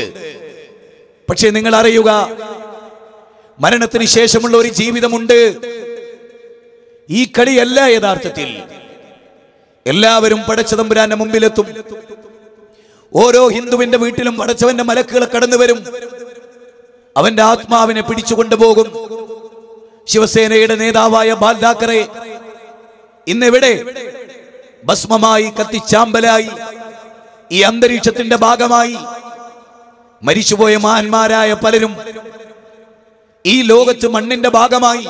പക്ഷേ നിങ്ങൾ അറിയുക, മരണത്തിന് ശേഷമുള്ള ഒരു ജീവിതമുണ്ട്. ഈ കളിയല്ല യഥാർത്ഥത്തിൽ. എല്ലാവരും പടച്ചതമ്പുരാന്റെ മുമ്പിലെത്തും. ഓരോ ഹിന്ദുവിന്റെ വീട്ടിലും പടച്ചവന്റെ മലക്കുകൾ കടന്നു വരും. അവന്റെ ആത്മാവിനെ പിടിച്ചുകൊണ്ടുപോകും. ശിവസേനയുടെ നേതാവായ ബാൽ താക്കറെ ഇന്നെവിടെ? ഭസ്മമായി കത്തിച്ചാമ്പലായി ഈ അന്തരീക്ഷത്തിന്റെ ഭാഗമായി മരിച്ചുപോയ മഹാന്മാരായ പലരും ഈ ലോകത്ത് മണ്ണിന്റെ ഭാഗമായി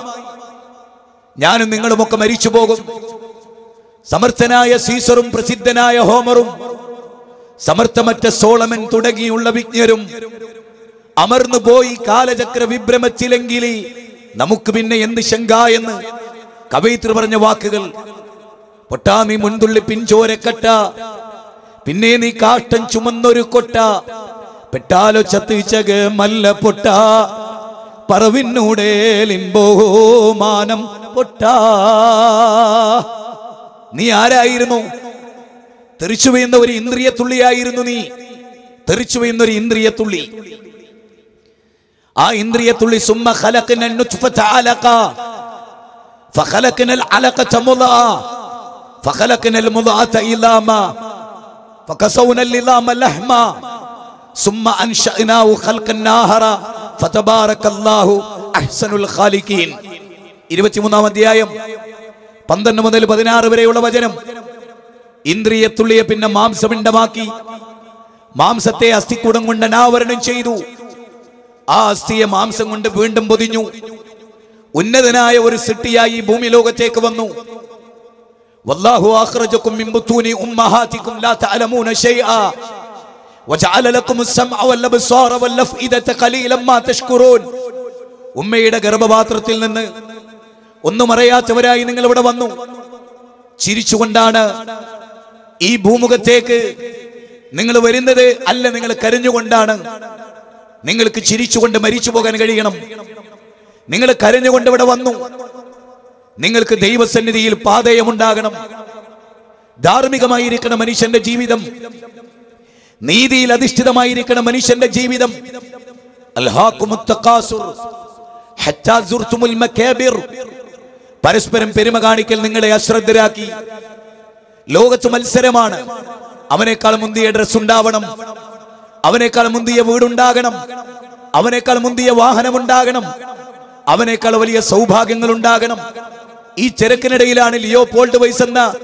ഞാനും നിങ്ങളുമൊക്കെ മരിച്ചു പോകും. സമർത്ഥനായ സീസറും പ്രസിദ്ധനായ ഹോമറും സമർത്ഥമറ്റ സോളമൻ തുടങ്ങിയുള്ള വിജ്ഞരും അമർന്നു പോയി കാലചക്ര വിഭ്രമത്തിലെങ്കിൽ നമുക്ക് പിന്നെ എന്ത് ശങ്ക എന്ന് കവയിത്രി പറഞ്ഞ വാക്കുകൾ. പൊട്ടാ നീ മുൻതുള്ളി പിഞ്ചോരക്കട്ട, പിന്നെ നീ കാഷ്ടം ചുമന്നൊരു കൊട്ട, പെട്ടാലോ ചത്തിച്ചക മല്ല പൊട്ട, പറവിന്നൂടെ ലിംബോമാനം പൊട്ട. നീ ആരായിരുന്നു? തെറിച്ചു വീഴുന്ന ഒരു ഇന്ദ്രിയ തുള്ളിയായിരുന്നു നീ. തെറിച്ചു വീഴുന്ന ഒരു ഇന്ദ്രിയ തുള്ളി. ആ ഇന്ദ്രിയ തുള്ളി സുമ്മ ഖലഖനൽ നുത്ഫത അലഖ ഫഖലഖനൽ അലഖത മുളഅ ഫഖലഖനൽ മുളഅത ഇലാമ ഫകസൗനൽ ഇലാമ ലഹ്മ സുമ്മ അൻശഅനാഹു ഖൽഖൻ നാഹറ ഫതബാറകല്ലാഹു അഹ്സനുൽ ഖാലിഖീൻ. 23-ാം അധ്യായം 12 മുതൽ 16 വരെയുള്ള വചനം. ഇന്ദ്രിയ തുള്ളിയെ പിന്നെ മാംസപിണ്ഡമാക്കി, മാംസത്തെ അസ്ഥിക്കൂടം കൊണ്ട് അനാവരണം ചെയ്തു. ആ അസ്ഥിയെ മാംസം കൊണ്ട് വീണ്ടും പൊതിഞ്ഞു. ഉന്നതനായ ഒരു സൃഷ്ടിയായി ഭൂമി ലോകത്തേക്ക് വന്നു. വല്ലാഹു അഖ്റജകും മിൻ ബുതൂനി ഉമ്മഹാതികും ലാ തഅലമൂന ശൈആ വജഅല ലക്കുമുസ് സമഅ വൽ അബ്സാറ വൽ അഫ്ഇദത ഖലീലൻ മാ തഷ്കുറൂൻ. ഉമ്മയുടെ ഗർഭപാത്രത്തിൽ നിന്ന് ഒന്നും അറിയാത്തവരായി നിങ്ങൾ ഇവിടെ വന്നു. ചിരിച്ചുകൊണ്ടാണ് ഈ ഭൂമുഖത്തേക്ക് നിങ്ങൾ വരുന്നത്, അല്ല നിങ്ങൾ കരഞ്ഞുകൊണ്ടാണ്. നിങ്ങൾക്ക് ചിരിച്ചുകൊണ്ട് മരിച്ചു പോകാൻ കഴിയണം. നിങ്ങൾ കരഞ്ഞുകൊണ്ട് ഇവിടെ വന്നു. നിങ്ങൾക്ക് ദൈവസന്നിധിയിൽ പാതയമുണ്ടാകണം. ധാർമ്മികമായിരിക്കണം മനുഷ്യന്റെ ജീവിതം. നീതിയിൽ അധിഷ്ഠിതമായിരിക്കണം മനുഷ്യന്റെ ജീവിതം. അൽഹാഖുമുത് തഖാസുർ ഹത്താ സുർതുമുൽ മകാബിർ. പരസ്പരം പെരുമ കാണിക്കൽ നിങ്ങളെ അശ്രദ്ധരാക്കി. ലോകത്ത് മത്സരമാണ്. അവനേക്കാൾ മുന്തിയ ഡ്രസ് ഉണ്ടാവണം, അവനേക്കാൾ മുന്തിയ വീടുണ്ടാകണം, അവനേക്കാൾ മുന്തിയ വാഹനമുണ്ടാകണം, അവനേക്കാൾ വലിയ സൗഭാഗ്യങ്ങൾ ഉണ്ടാകണം. ഈ ചെറുക്കിനിടയിലാണ് ലിയോപോൾഡ് വൈസ് എന്ന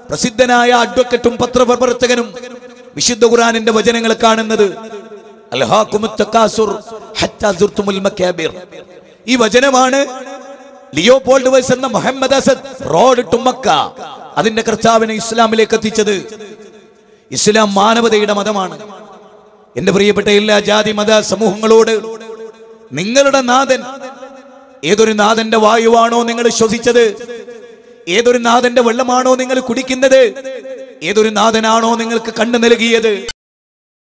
പ്രസിദ്ധനായ അഡ്വക്കറ്റും പത്രപ്രവർത്തകനും വിശുദ്ധ ഖുർആനിന്റെ വചനങ്ങൾ കാണുന്നത്. അൽഹാഖുമുത് തഖാസുർ ഹത്താ സുർതുമുൽ മകാബിർ. ഈ വചനമാണ് ലിയോപോൾഡ് വൈസ് എന്ന Muhammad Asad road to Mecca അതിന്റെ കർത്താവിനെ ഇസ്ലാമിലേക്ക് എത്തിച്ചത്. ഇസ്ലാം മാനവതയുടെ മതമാണ്. എന്റെ പ്രിയപ്പെട്ട എല്ലാ ജാതി മത സമൂഹങ്ങളോട്, നിങ്ങളുടെ നാഥൻ ഏതൊരു നാഥന്റെ വായുവാണോ നിങ്ങൾ ശ്വസിച്ചത്, ഏതൊരു നാഥന്റെ വെള്ളമാണോ നിങ്ങൾ കുടിക്കുന്നത്, ഏതൊരു നാഥനാണോ നിങ്ങൾക്ക് കണ്ണു നൽകിയത്,